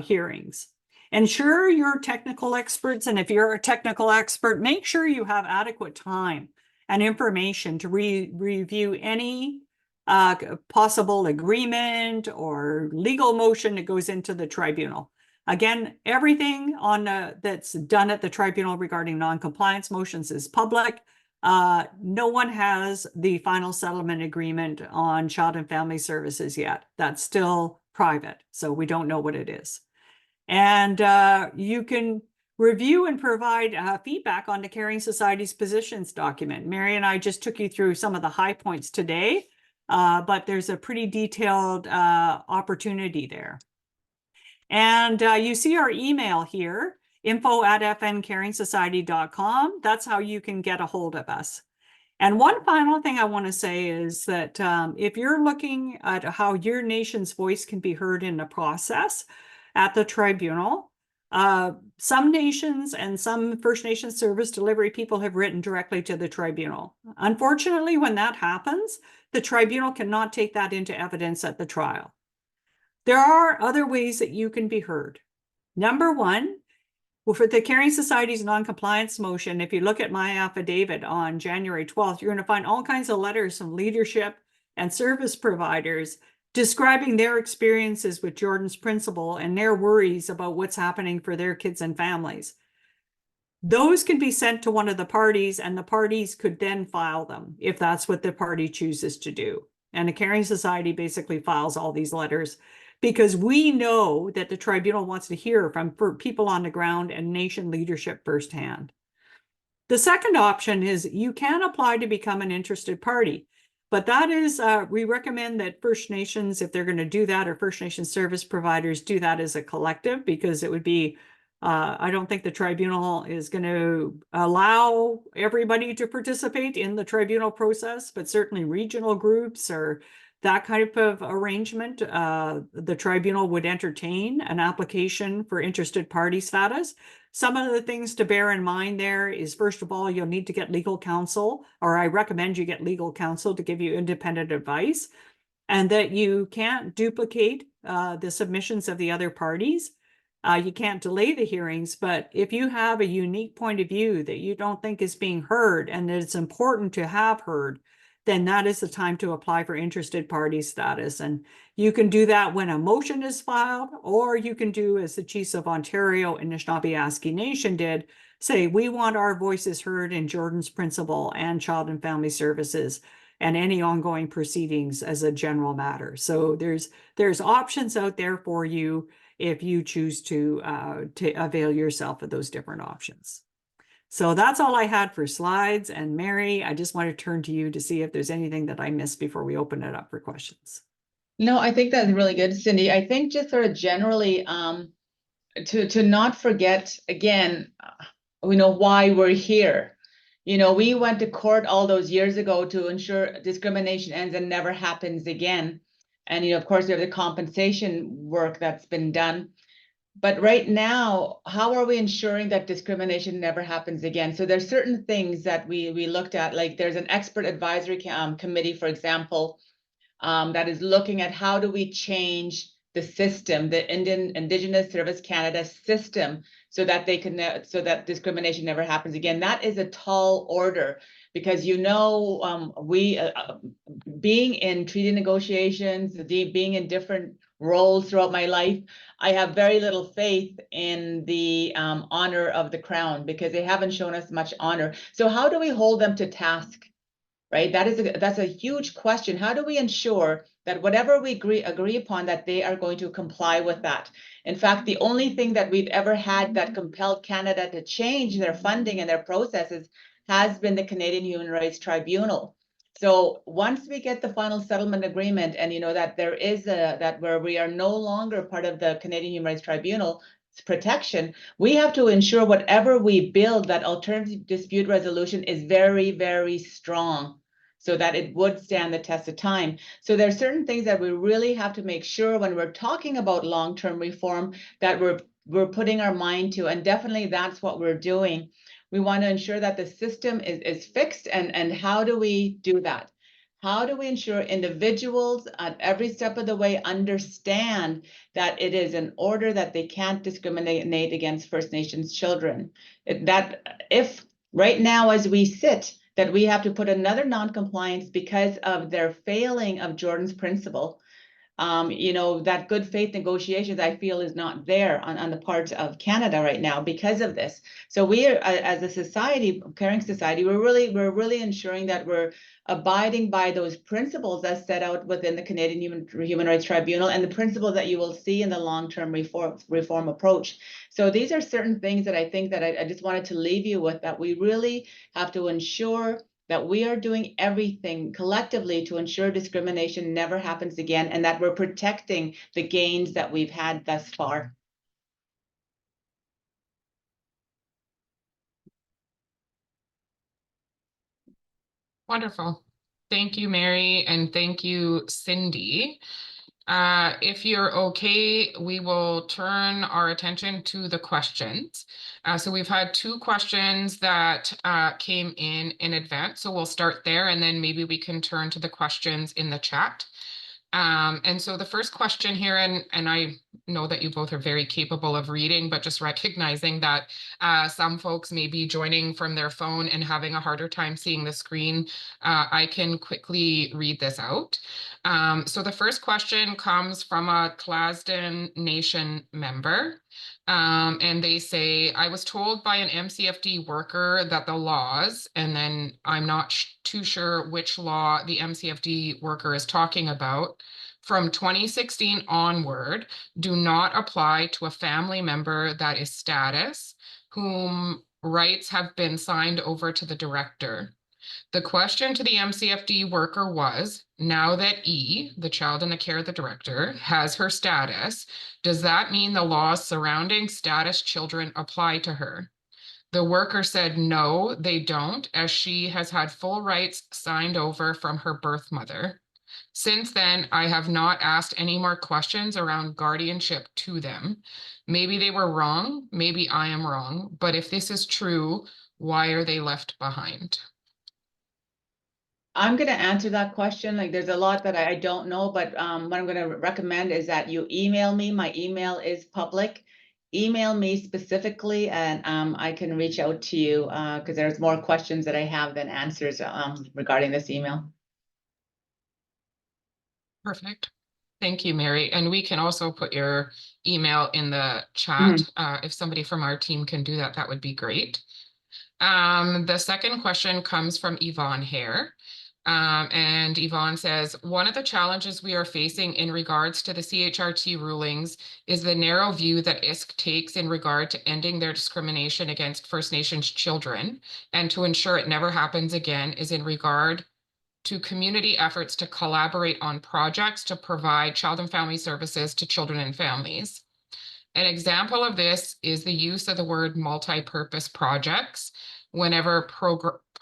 hearings. Ensure you're technical experts, and if you're a technical expert, make sure you have adequate time and information to review any possible agreement or legal motion that goes into the tribunal. Again, everything on that's done at the tribunal regarding non-compliance motions is public. No one has the final settlement agreement on child and family services yet. That's still private, so we don't know what it is. And you can review and provide feedback on the Caring Society's positions document. Mary and I just took you through some of the high points today, but there's a pretty detailed opportunity there. And you see our email here, info@fncaringsociety.com. That's how you can get a hold of us. And one final thing I want to say is that if you're looking at how your nation's voice can be heard in the process at the tribunal, some nations and some First Nations service delivery people have written directly to the tribunal. Unfortunately, when that happens, the tribunal cannot take that into evidence at the trial. There are other ways that you can be heard. Number one, well, for the Caring Society's non-compliance motion, if you look at my affidavit on January 12th, you're going to find all kinds of letters from leadership and service providers describing their experiences with Jordan's principal and their worries about what's happening for their kids and families. Those can be sent to one of the parties and the parties could then file them if that's what the party chooses to do. And the Caring Society basically files all these letters because we know that the tribunal wants to hear from people on the ground and nation leadership firsthand. The second option is you can apply to become an interested party, but that is, we recommend that First Nations, if they're going to do that, or First Nation service providers do that as a collective, because it would be, I don't think the tribunal is going to allow everybody to participate in the tribunal process, but certainly regional groups or that kind of arrangement, the tribunal would entertain an application for interested party status. Some of the things to bear in mind there is, first of all, you'll need to get legal counsel, or I recommend you get legal counsel to give you independent advice, and that you can't duplicate the submissions of the other parties. You can't delay the hearings, but if you have a unique point of view that you don't think is being heard and that it's important to have heard, then that is the time to apply for interested party status. And you can do that when a motion is filed, or you can do as the Chiefs of Ontario and Anishinaabe Nation did, say, we want our voices heard in Jordan's principal and child and family services and any ongoing proceedings as a general matter. So there's options out there for you if you choose to avail yourself of those different options. So that's all I had for slides. And Mary, I just want to turn to you to see if there's anything that I missed before we open it up for questions. No, I think that's really good, Cindy. I think just sort of generally to not forget, again, we know why we're here. You know, we went to court all those years ago to ensure discrimination ends and never happens again. And, you know, of course, we have the compensation work that's been done. But right now, how are we ensuring that discrimination never happens again? So there's certain things that we looked at, like there's an expert advisory committee, for example, that is looking at how do we change the system, the Indigenous Service Canada system, so that they can so that discrimination never happens again. That is a tall order because, you know, being in treaty negotiations, being in different roles throughout my life, I have very little faith in the honor of the Crown because they haven't shown us much honor. So how do we hold them to task? Right? That's a huge question. How do we ensure that whatever we agree upon, that they are going to comply with that? In fact, the only thing that we've ever had that compelled Canada to change their funding and their processes has been the Canadian Human Rights Tribunal. So once we get the final settlement agreement, and you know that there is that where we are no longer part of the Canadian Human Rights Tribunal protection, we have to ensure whatever we build, that alternative dispute resolution is very, very strong, so that it would stand the test of time. So there are certain things that we really have to make sure when we're talking about long-term reform that we're putting our mind to, and definitely that's what we're doing. We want to ensure that the system is fixed, and how do we do that? How do we ensure individuals at every step of the way understand that it is an order that they can't discriminate against First Nations children? That if right now as we sit, that we have to put another non-compliance because of their failing of Jordan's principle. You know, that good faith negotiations, I feel, is not there on the part of Canada right now because of this. So we are, as a society, caring society, we're really ensuring that we're abiding by those principles as set out within the Canadian Human Rights Tribunal and the principles that you will see in the long-term reform approach. So these are certain things that I think that I just wanted to leave you with, that we really have to ensure that we are doing everything collectively to ensure discrimination never happens again, and that we're protecting the gains that we've had thus far. Wonderful. Thank you, Mary, and thank you, Cindy. If you're okay, we will turn our attention to the questions. So we've had 2 questions that came in advance, so we'll start there, and then maybe we can turn to the questions in the chat. And so the first question here, and I know that you both are very capable of reading, but just recognizing that some folks may be joining from their phone and having a harder time seeing the screen, I can quickly read this out. So the first question comes from a Clasden Nation member. And they say, I was told by an MCFD worker that the laws, and then I'm not too sure which law the MCFD worker is talking about, from 2016 onward, do not apply to a family member that is status, whom rights have been signed over to the director. The question to the MCFD worker was, now that E, the child in the care of the director, has her status, does that mean the laws surrounding status children apply to her? The worker said, no, they don't, as she has had full rights signed over from her birth mother. Since then, I have not asked any more questions around guardianship to them. Maybe they were wrong, maybe I am wrong, but if this is true, why are they left behind? I'm going to answer that question. Like, there's a lot that I don't know, but what I'm going to recommend is that you email me. My email is public. Email me specifically, and I can reach out to you because there's more questions that I have than answers regarding this email. Perfect. Thank you, Mary. And we can also put your email in the chat. If somebody from our team can do that, that would be great. The second question comes from Yvonne Hare. And Yvonne says, one of the challenges we are facing in regards to the CHRT rulings is the narrow view that ISK takes in regard to ending their discrimination against First Nations children, and to ensure it never happens again is in regard to community efforts to collaborate on projects to provide child and family services to children and families. An example of this is the use of the word multi-purpose projects whenever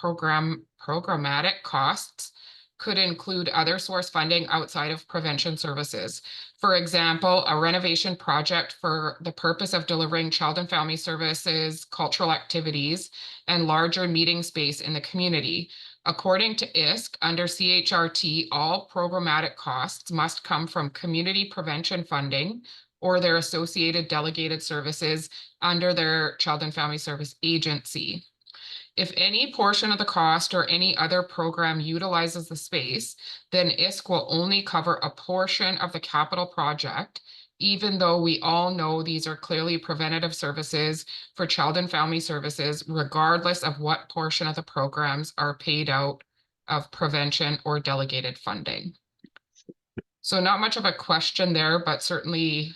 programmatic costs could include other source funding outside of prevention services. For example, a renovation project for the purpose of delivering child and family services, cultural activities, and larger meeting space in the community. According to ISC, under CHRT, all programmatic costs must come from community prevention funding or their associated delegated services under their child and family service agency. If any portion of the cost or any other program utilizes the space, then ISC will only cover a portion of the capital project, even though we all know these are clearly preventative services for child and family services, regardless of what portion of the programs are paid out of prevention or delegated funding. So not much of a question there, but certainly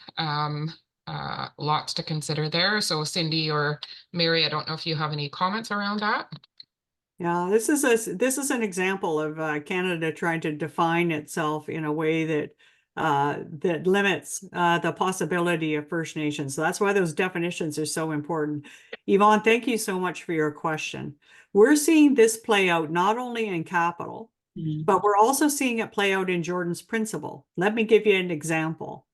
lots to consider there. So Cindy or Mary, I don't know if you have any comments around that. Yeah, this is an example of Canada trying to define itself in a way that that limits the possibility of First Nations. So that's why those definitions are so important. Yvonne, thank you so much for your question. We're seeing this play out not only in capital, but we're also seeing it play out in Jordan's principle. Let me give you an example.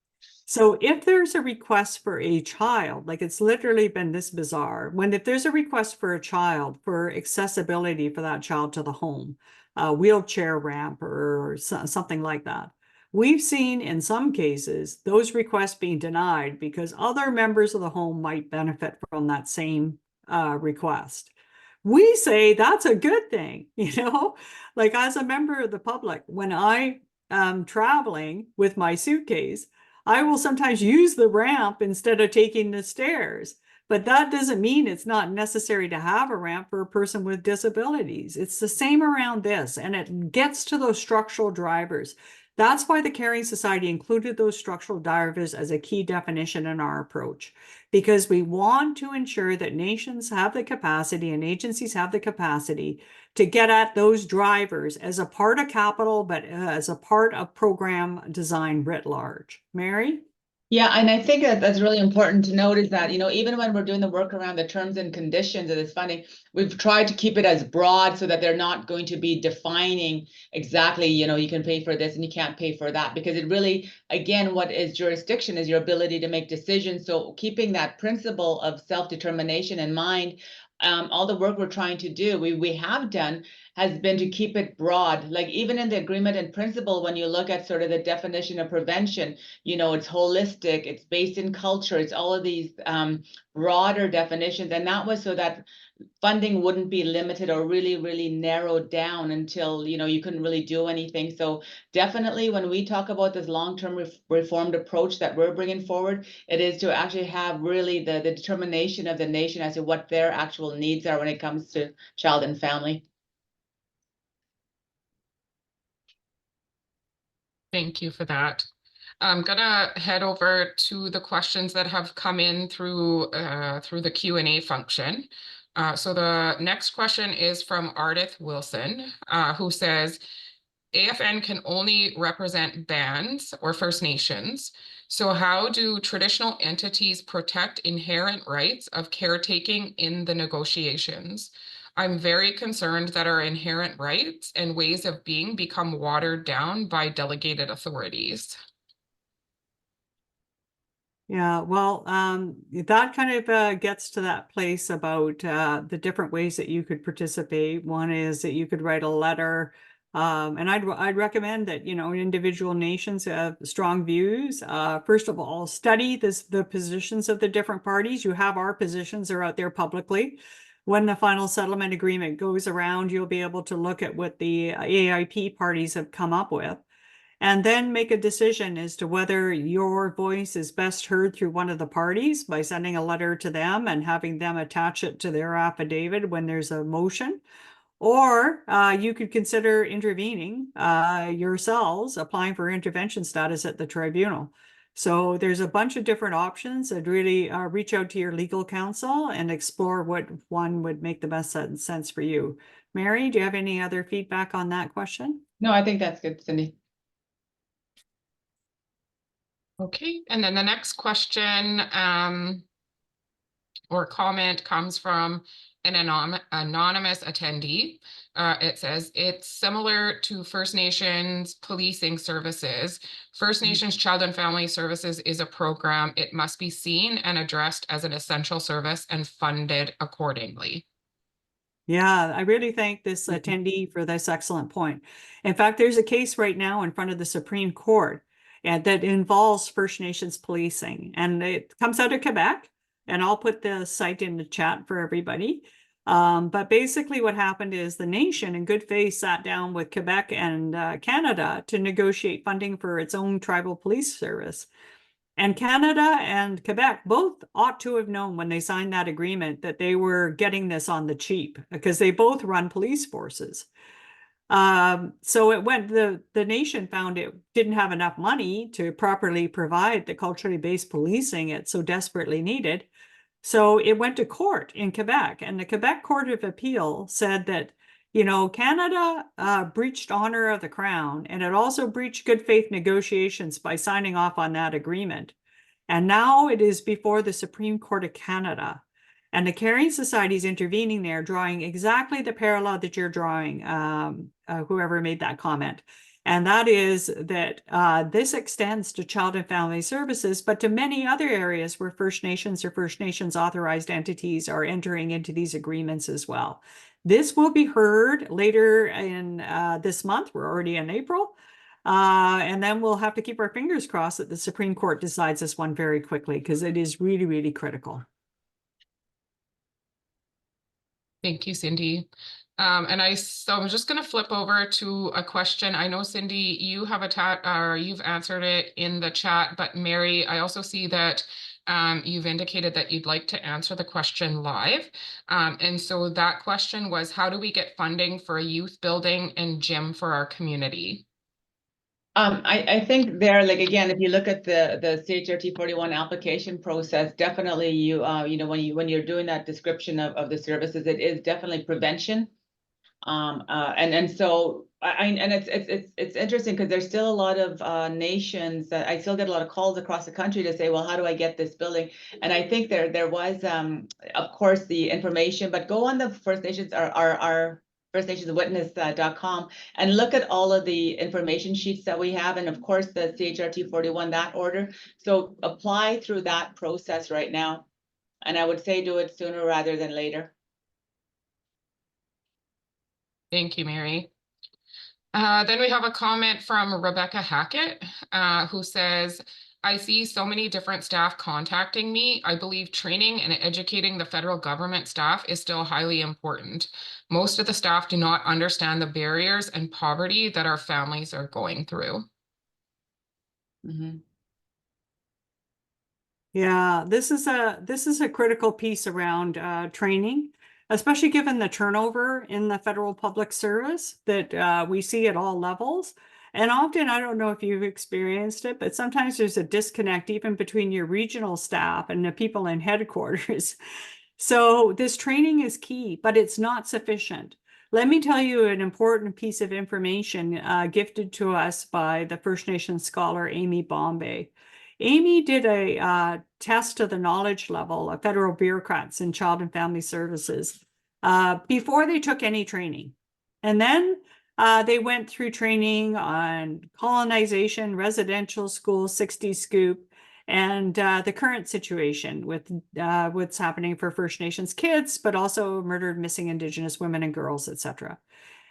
So if there's a request for a child, like it's literally been this bizarre, if there's a request for a child for accessibility for that child to the home, a wheelchair ramp or something like that, we've seen in some cases those requests being denied because other members of the home might benefit from that same request. We say that's a good thing, like as a member of the public, when I am traveling with my suitcase, I will sometimes use the ramp instead of taking the stairs, but that doesn't mean it's not necessary to have a ramp for a person with disabilities. It's the same around this, and it gets to those structural drivers. That's why the Caring Society included those structural drivers as a key definition in our approach, because we want to ensure that nations have the capacity and agencies have the capacity to get at those drivers as a part of capital, but as a part of program design writ large. Mary? Yeah, and I think that's really important to note is that, even when we're doing the work around the terms and conditions of this funding, we've tried to keep it as broad so that they're not going to be defining exactly, you can pay for this and you can't pay for that, because it really, again, what is jurisdiction is your ability to make decisions. So keeping that principle of self-determination in mind, all the work we're trying to do, we have done, has been to keep it broad. Like even in the agreement in principle, when you look at sort of the definition of prevention, it's holistic, it's based in culture, it's all of these broader definitions. And that was so that funding wouldn't be limited or really, really narrowed down until, you couldn't really do anything. So definitely when we talk about this long-term reformed approach that we're bringing forward, it is to actually have really the determination of the nation as to what their actual needs are when it comes to child and family. Thank you for that. I'm gonna head over to the questions that have come in through the Q&A function. So the next question is from Ardith Wilson, who says, AFN can only represent bands or First Nations. So how do traditional entities protect inherent rights of caretaking in the negotiations? I'm very concerned that our inherent rights and ways of being become watered down by delegated authorities. Yeah, well, that kind of gets to that place about the different ways that you could participate. One is that you could write a letter, and I'd recommend that, individual nations have strong views. First of all, study the positions of the different parties. You have our positions are out there publicly. When the final settlement agreement goes around, you'll be able to look at what the AIP parties have come up with, and then make a decision as to whether your voice is best heard through one of the parties by sending a letter to them and having them attach it to their affidavit when there's a motion. Or you could consider intervening yourselves, applying for intervention status at the tribunal. So there's a bunch of different options. I'd really reach out to your legal counsel and explore what one would make the best sense for you. Mary, do you have any other feedback on that question? No, I think that's good, Cindy. Okay, and then the next question or comment comes from an anonymous attendee. It says it's similar to First Nations policing services. First Nations Child and Family Services is a program. It must be seen and addressed as an essential service and funded accordingly. Yeah, I really thank this attendee for this excellent point. In fact, there's a case right now in front of the Supreme Court that involves First Nations policing, and it comes out of Quebec. And I'll put the site in the chat for everybody. But basically what happened is the nation in good faith sat down with Quebec and Canada to negotiate funding for its own tribal police service. And Canada and Quebec both ought to have known when they signed that agreement that they were getting this on the cheap, because they both run police forces. So it went, the nation found it didn't have enough money to properly provide the culturally based policing it so desperately needed. So it went to court in Quebec, and the Quebec Court of Appeal said that, you know, Canada breached honor of the Crown, and it also breached good faith negotiations by signing off on that agreement. And now it is before the Supreme Court of Canada. And the Carrying Society is intervening there, drawing exactly the parallel that you're drawing, whoever made that comment. And that is that this extends to child and family services, but to many other areas where First Nations or First Nations authorized entities are entering into these agreements as well. This will be heard later in this month. We're already in April. And then we'll have to keep our fingers crossed that the Supreme Court decides this one very quickly, because it is really, really critical. Thank you, Cindy. So I'm just going to flip over to a question. I know, Cindy, you have you've answered it in the chat, but Mary, I also see that you've indicated that you'd like to answer the question live. And so that question was, how do we get funding for a youth building and gym for our community? I think there, like, again, if you look at the CHRT 41 application process, definitely you know, when you're doing that description of the services, it is definitely prevention. And so it's interesting because there's still a lot of nations that I still get a lot of calls across the country to say, well, how do I get this building? And I think there was of course the information, but go on the First Nations our First Nations Witness.com and look at all of the information sheets that we have, and of course the CHRT 41, that order. So apply through that process right now, and I would say do it sooner rather than later. Thank you, Mary. Then we have a comment from Rebecca Hackett, who says, I see so many different staff contacting me. I believe training and educating the federal government staff is still highly important. Most of the staff do not understand the barriers and poverty that our families are going through. Mm-hmm. Yeah, this is a critical piece around training, especially given the turnover in the federal public service that we see at all levels. And often, I don't know if you've experienced it, but sometimes there's a disconnect even between your regional staff and the people in headquarters. So this training is key, but it's not sufficient. Let me tell you an important piece of information gifted to us by the First Nations scholar Amy Bombay. Amy did a test of the knowledge level of federal bureaucrats in child and family services before they took any training. And then they went through training on colonization, residential school, 60 Scoop, and the current situation with what's happening for First Nations kids, but also murdered, missing Indigenous women and girls, etc.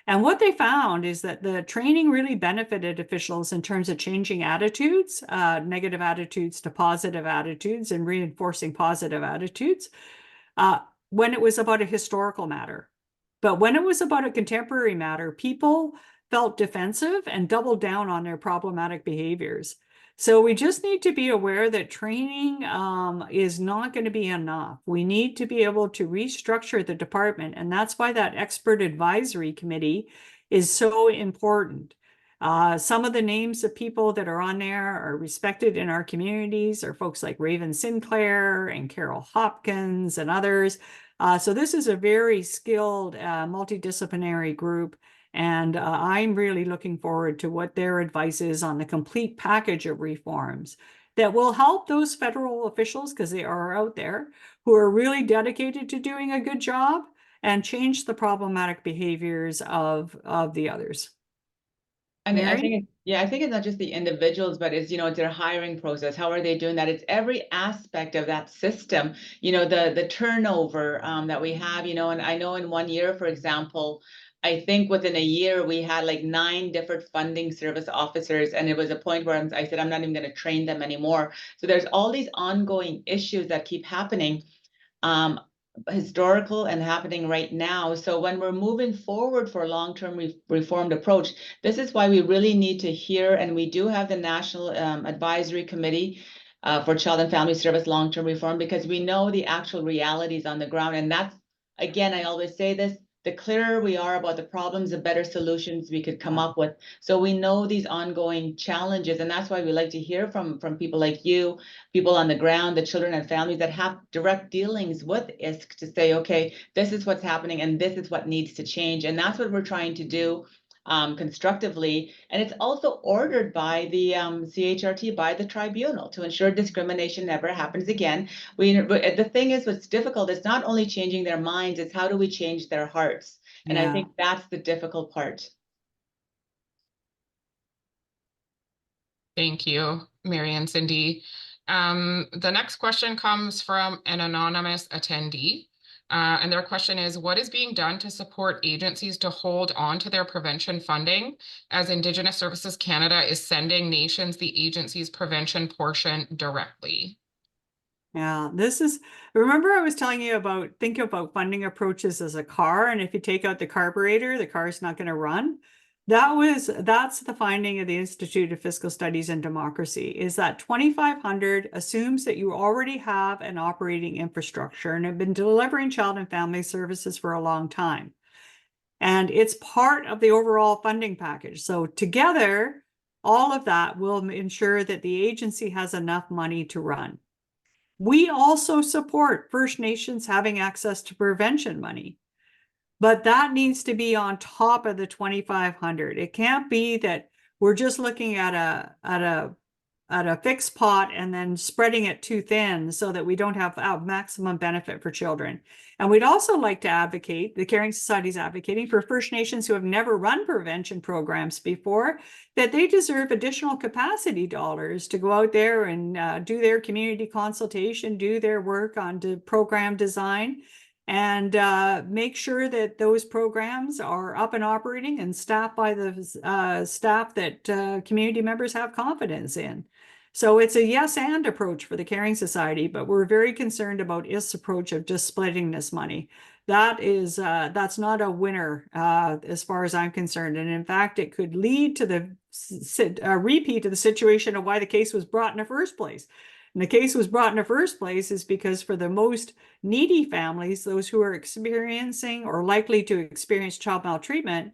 And what they found is that the training really benefited officials in terms of changing attitudes, negative attitudes to positive attitudes, and reinforcing positive attitudes when it was about a historical matter. But when it was about a contemporary matter, people felt defensive and doubled down on their problematic behaviors. So we just need to be aware that training is not going to be enough. We need to be able to restructure the department, and that's why that expert advisory committee is so important. Some of the names of people that are on there are respected in our communities, are folks like Raven Sinclair and Carol Hopkins and others. So this is a very skilled multidisciplinary group. And I'm really looking forward to what their advice is on the complete package of reforms that will help those federal officials, because they are out there, who are really dedicated to doing a good job, and change the problematic behaviors of the others. And I Mary? think, I think it's not just the individuals, but it's, it's their hiring process. How are they doing that? It's every aspect of that system, the turnover that we have, and I know in 1 year, for example, I think within a year we had like 9 different funding service officers, and it was a point where I said, I'm not even going to train them anymore. So there's all these ongoing issues that keep happening. Historical and happening right now. So when we're moving forward for a long-term reformed approach, this is why we really need to hear, and we do have the National Advisory Committee for Child and Family Service long-term reform, because we know the actual realities on the ground. And that's, again, I always say this, the clearer we are about the problems, the better solutions we could come up with. So we know these ongoing challenges, and that's why we like to hear from people like you, people on the ground, the children and families that have direct dealings with ISK, to say, okay, this is what's happening and this is what needs to change. And that's what we're trying to do constructively. And it's also ordered by the CHRT, by the tribunal, to ensure discrimination never happens again. The thing is, what's difficult is not only changing their minds, it's how do we change their hearts? And I think that's the difficult part. Thank you, Mary and Cindy. The next question comes from an anonymous attendee. And their question is, what is being done to support agencies to hold on to their prevention funding, as Indigenous Services Canada is sending nations the agency's prevention portion directly? Yeah, remember I was telling you about, think about funding approaches as a car, and if you take out the carburetor, the car's not going to run. That's the finding of the Institute of Fiscal Studies and Democracy, is that 2,500 assumes that you already have an operating infrastructure and have been delivering child and family services for a long time. And it's part of the overall funding package. So together, all of that will ensure that the agency has enough money to run. We also support First Nations having access to prevention money, but that needs to be on top of the 2,500. It can't be that we're just looking at a fixed pot and then spreading it too thin so that we don't have maximum benefit for children. And we'd also like to advocate, the Caring Society is advocating for First Nations who have never run prevention programs before, that they deserve additional capacity dollars to go out there and do their community consultation, do their work on program design, and make sure that those programs are up and operating and staffed by the staff that community members have confidence in. So it's a yes and approach for the Caring Society, but we're very concerned about IS's approach of just splitting this money. That's not a winner as far as I'm concerned. And in fact, it could lead to the repeat of the situation of why the case was brought in the first place. And the case was brought in the first place is because for the most needy families, those who are experiencing or likely to experience child maltreatment,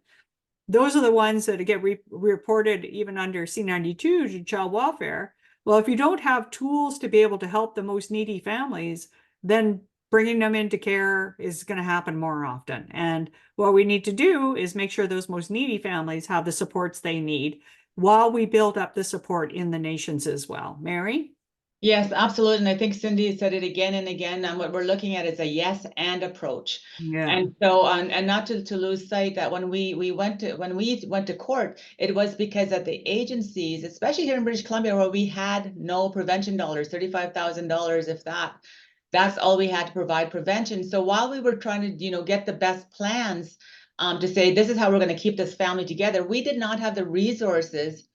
those are the ones that get reported even under C-92 to child welfare. Well, if you don't have tools to be able to help the most needy families, then bringing them into care is going to happen more often. And what we need to do is make sure those most needy families have the supports they need while we build up the support in the nations as well. Mary? Yes, absolutely. And I think Cindy said it again and again. And what we're looking at is a yes and approach. Yeah. And so, and not to lose sight that when we went to court, it was because at the agencies, especially here in British Columbia, where we had no prevention dollars, $35,000, if that's all we had to provide prevention. So while we were trying to, get the best plans to say, this is how we're going to keep this family together, we did not have the resources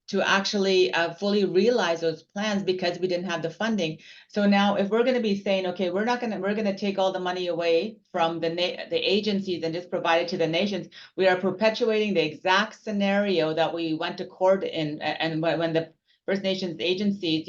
to actually fully realize those plans because we didn't have the funding. So now if we're going to be saying, okay, we're going to take all the money away from the agencies and just provide it to the nations, we are perpetuating the exact scenario that we went to court in. And when the First Nations agencies,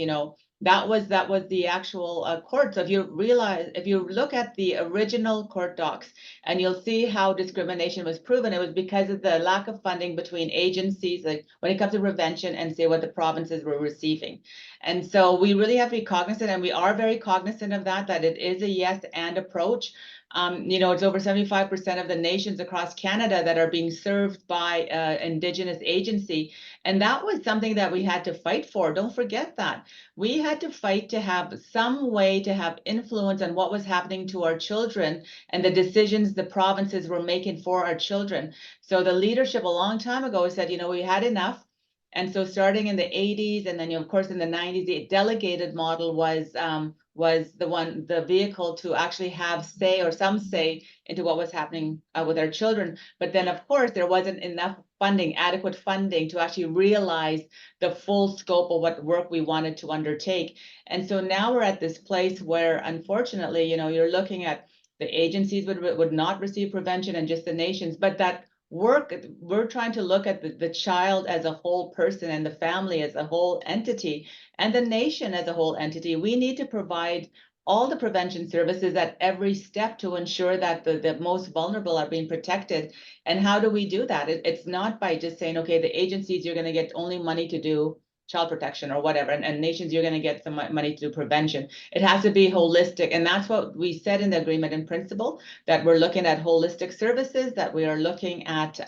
that was the actual court. So if you look at the original court docs, and you'll see how discrimination was proven, it was because of the lack of funding between agencies, like when it comes to prevention, and say what the provinces were receiving. And so we really have to be cognizant, and we are very cognizant of that it is a yes and approach. It's over 75% of the nations across Canada that are being served by Indigenous agency. And that was something that we had to fight for. Don't forget that. We had to fight to have some way to have influence on what was happening to our children and the decisions the provinces were making for our children. So the leadership a long time ago said, you know, we had enough. And so starting in the 80s and then, of course, in the 90s, the delegated model was the vehicle to actually have say or some say into what was happening with our children. But then, of course, there wasn't enough funding, adequate funding to actually realize the full scope of what work we wanted to undertake. And so now we're at this place where, unfortunately, you know, you're looking at the agencies would not receive prevention and just the nations, but that work, we're trying to look at the child as a whole person and the family as a whole entity and the nation as a whole entity. We need to provide all the prevention services at every step to ensure that the most vulnerable are being protected. And how do we do that? It's not by just saying, okay, the agencies, you're going to get only money to do child protection or whatever, and nations, you're going to get some money to do prevention. It has to be holistic, and that's what we said in the agreement in principle, that we're looking at holistic services, that we are looking at,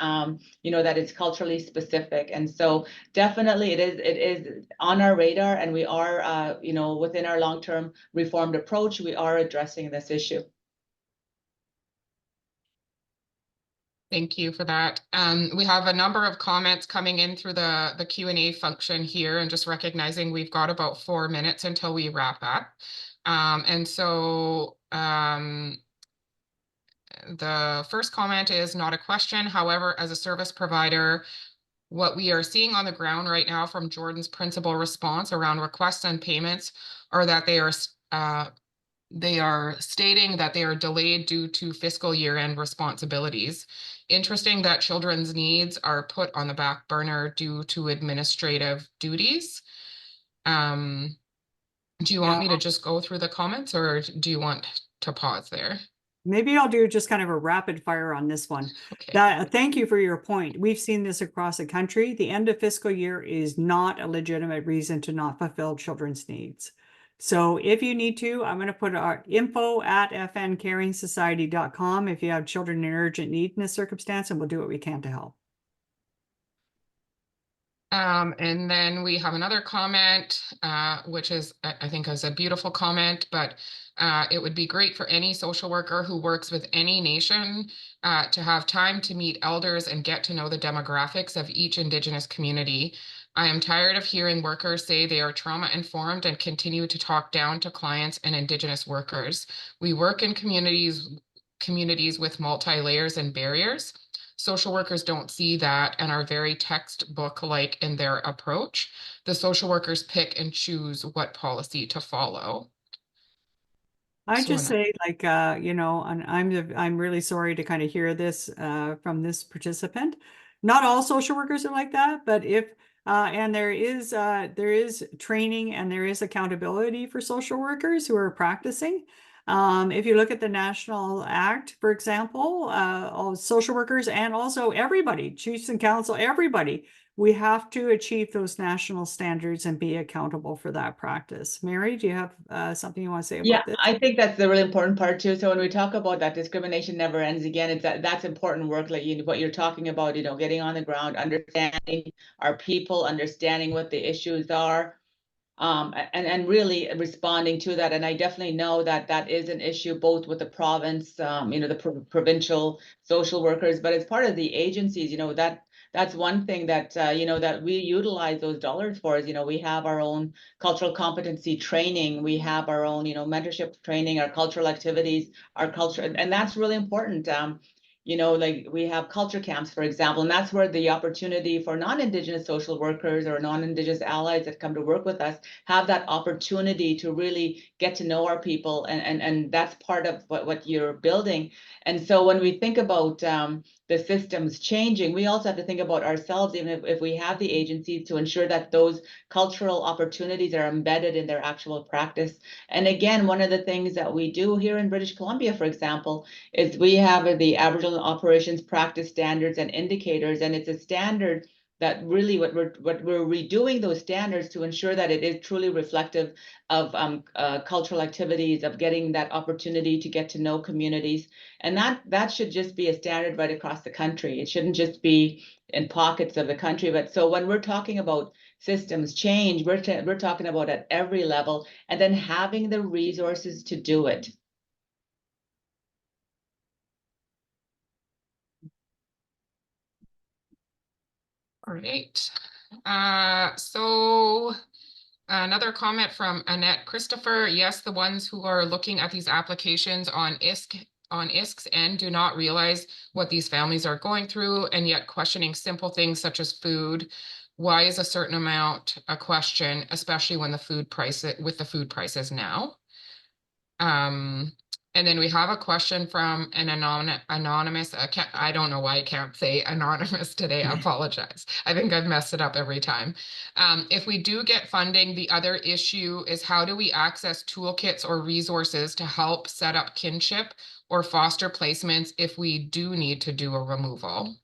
you know, that it's culturally specific. And so definitely it is on our radar, and we are, you know, within our long-term reformed approach, we are addressing this issue. Thank you for that. We have a number of comments coming in through the Q&A function here, and just recognizing we've got about 4 minutes until we wrap up. The first comment is not a question. However, as a service provider, what we are seeing on the ground right now from Jordan's principal response around requests and payments are that they are stating that they are delayed due to fiscal year-end responsibilities. Interesting that children's needs are put on the back burner due to administrative duties. Do you want me to just go through the comments, or do you want to pause there? Maybe I'll do just kind of a rapid fire on this one. Okay. Thank you for your point. We've seen this across the country. The end of fiscal year is not a legitimate reason to not fulfill children's needs. So if you need to, I'm going to put our info@fncaringssociety.com if you have children in urgent need in this circumstance, and we'll do what we can to help. And then we have another comment, which is, I think, is a beautiful comment, but it would be great for any social worker who works with any nation to have time to meet elders and get to know the demographics of each Indigenous community. I am tired of hearing workers say they are trauma-informed and continue to talk down to clients and Indigenous workers. We work in communities with multi-layers and barriers. Social workers don't see that and are very textbook-like in their approach. The social workers pick and choose what policy to follow. I just say, like, you know, and I'm really sorry to kind of hear this from this participant. Not all social workers are like that, but if and there is training and there is accountability for social workers who are practicing. If you look at the National Act, for example, all social workers and also everybody, chiefs and council, everybody, we have to achieve those national standards and be accountable for that practice. Mary, do you have something you want to say about this? I think that's the really important part too. So when we talk about that discrimination never ends again, it's that's important work, like what you're talking about, you know, getting on the ground, understanding our people, understanding what the issues are, and really responding to that. And I definitely know that that is an issue both with the province, you know, the provincial social workers, but as part of the agencies, you know, that's one thing that, you know, that we utilize those dollars for is, you know, we have our own cultural competency training, we have our own, you know, mentorship training, our cultural activities, our culture, and that's really important. You know, like we have culture camps, for example, and that's where the opportunity for non-Indigenous social workers or non-Indigenous allies that come to work with us have that opportunity to really get to know our people. And that's part of what you're building. And so when we think about the systems changing, we also have to think about ourselves, even if we have the agencies, to ensure that those cultural opportunities are embedded in their actual practice. And again, one of the things that we do here in British Columbia, for example, is we have the Aboriginal Operations Practice Standards and Indicators, and it's a standard that really what we're redoing those standards to ensure that it is truly reflective of cultural activities, of getting that opportunity to get to know communities. And that should just be a standard right across the country. It shouldn't just be in pockets of the country. But so when we're talking about systems change, we're talking about at every level, and then having the resources to do it. All right. So another comment from Annette Christopher. Yes, the ones who are looking at these applications on ISKs and do not realize what these families are going through, and yet questioning simple things such as food. Why is a certain amount a question, especially when the food prices now? And then we have a question from an anonymous. I don't know why I can't say anonymous today. I apologize. I think I've messed it up every time. If we do get funding, the other issue is how do we access toolkits or resources to help set up kinship or foster placements if we do need to do a removal?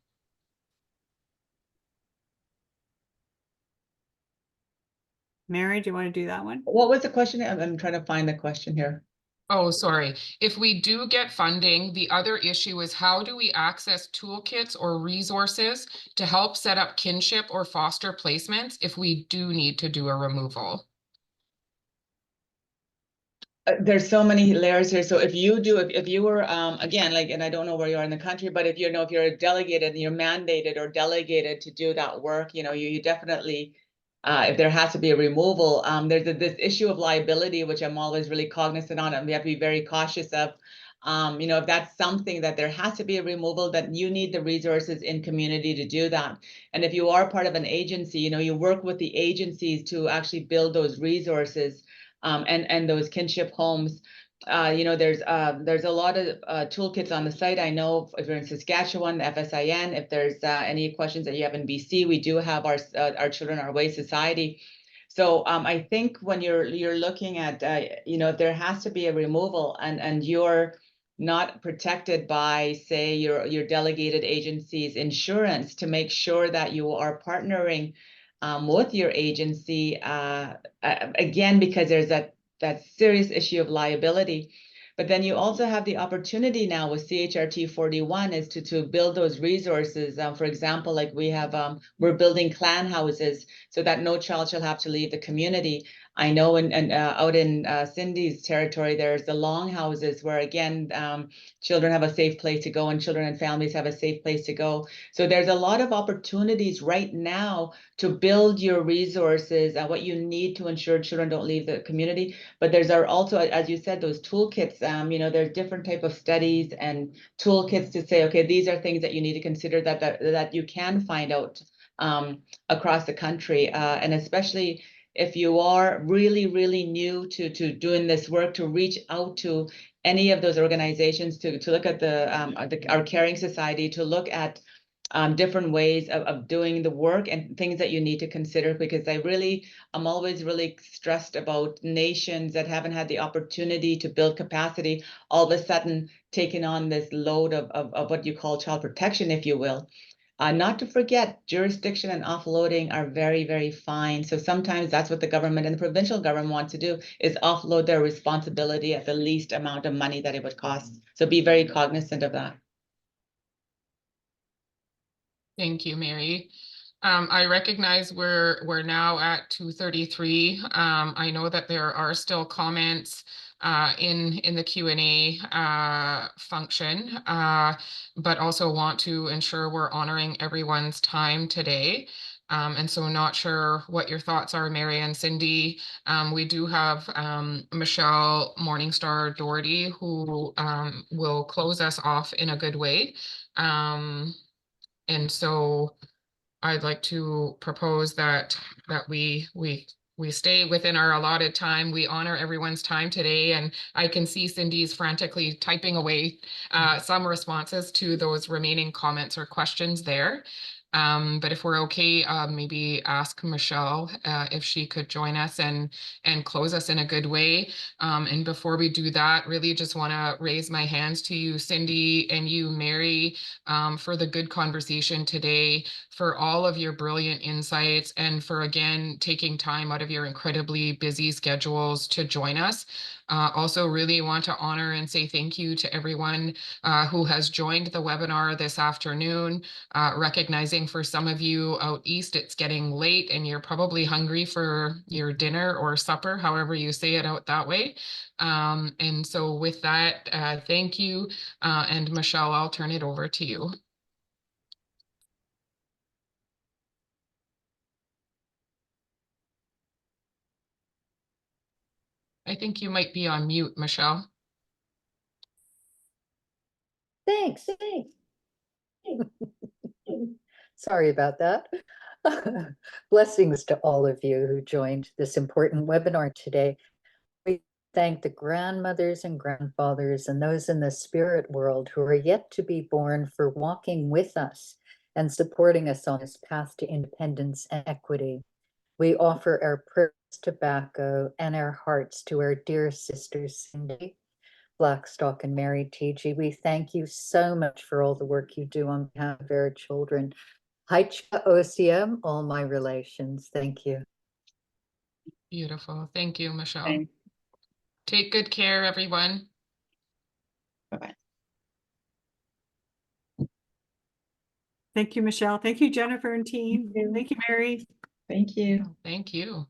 Mary, do you want to do that one? What was the question? I'm trying to find the question here. Oh, sorry. If we do get funding, the other issue is how do we access toolkits or resources to help set up kinship or foster placements if we do need to do a removal? There's so many layers here. So if you were, again, like, and I don't know where you are in the country, but if you're delegated and you're mandated or delegated to do that work, you definitely, if there has to be a removal, there's this issue of liability, which I'm always really cognizant on, and we have to be very cautious of. If that's something that there has to be a removal, that you need the resources in community to do that. And if you are part of an agency, you work with the agencies to actually build those resources. And those kinship homes, there's a lot of toolkits on the site. I know if you're in Saskatchewan, the FSIN, if there's any questions that you have in BC, we do have our Children Our Way Society. So I think when you're looking at, if there has to be a removal and you're not protected by, say, your delegated agency's insurance, to make sure that you are partnering with your agency, again, because there's that serious issue of liability. But then you also have the opportunity now with CHRT 41 is to build those resources. For example, like we're building clan houses so that no child shall have to leave the community. I know out in Cindy's territory, there's the long houses where, again, children have a safe place to go and children and families have a safe place to go. So there's a lot of opportunities right now to build your resources and what you need to ensure children don't leave the community. But there's also, as you said, those toolkits. There's different type of studies and toolkits to say, okay, these are things that you need to consider that you can find out across the country, and especially if you are really, really new to doing this work, to reach out to any of those organizations to look at our caring society, to look at different ways of doing the work and things that you need to consider, because I'm always really stressed about nations that haven't had the opportunity to build capacity, all of a sudden taking on this load of what you call child protection, if you will. Not to forget, jurisdiction and offloading are very, very fine. So sometimes that's what the government and the provincial government want to do, is offload their responsibility at the least amount of money that it would cost. So be very cognizant of that. Thank you, Mary. I recognize we're now at 2:33. I know that there are still comments in the Q&A function, but also want to ensure we're honoring everyone's time today. And so not sure what your thoughts are, Mary and Cindy. We do have Michelle Morningstar Doherty, who will close us off in a good way. And so I'd like to propose that we stay within our allotted time. We honor everyone's time today, and I can see Cindy's frantically typing away some responses to those remaining comments or questions there. But if we're okay, maybe ask Michelle if she could join us and close us in a good way. And before we do that, really just want to raise my hands to you, Cindy, and you, Mary, for the good conversation today, for all of your brilliant insights, and for, again, taking time out of your incredibly busy schedules to join us. Also really want to honor and say thank you to everyone who has joined the webinar this afternoon, recognizing for some of you out east, it's getting late and you're probably hungry for your dinner or supper, however you say it out that way. And so with that, thank you. And Michelle, I'll turn it over to you. I think you might be on mute, Michelle. Thanks. Sorry about that. Blessings to all of you who joined this important webinar today. We thank the grandmothers and grandfathers and those in the spirit world who are yet to be born for walking with us and supporting us on this path to independence and equity. We offer our prayers, tobacco, and our hearts to our dear sisters, Cindy, Blackstock, and Mary Teegee. We thank you so much for all the work you do on behalf of our children. Haicha OCM, all my relations. Thank you. Beautiful. Thank you, Michelle. Thanks. Take good care, everyone. Bye-bye. Thank you, Michelle. Thank you, Jennifer and team. Thank you. Thank you, Mary. Thank you. Thank you.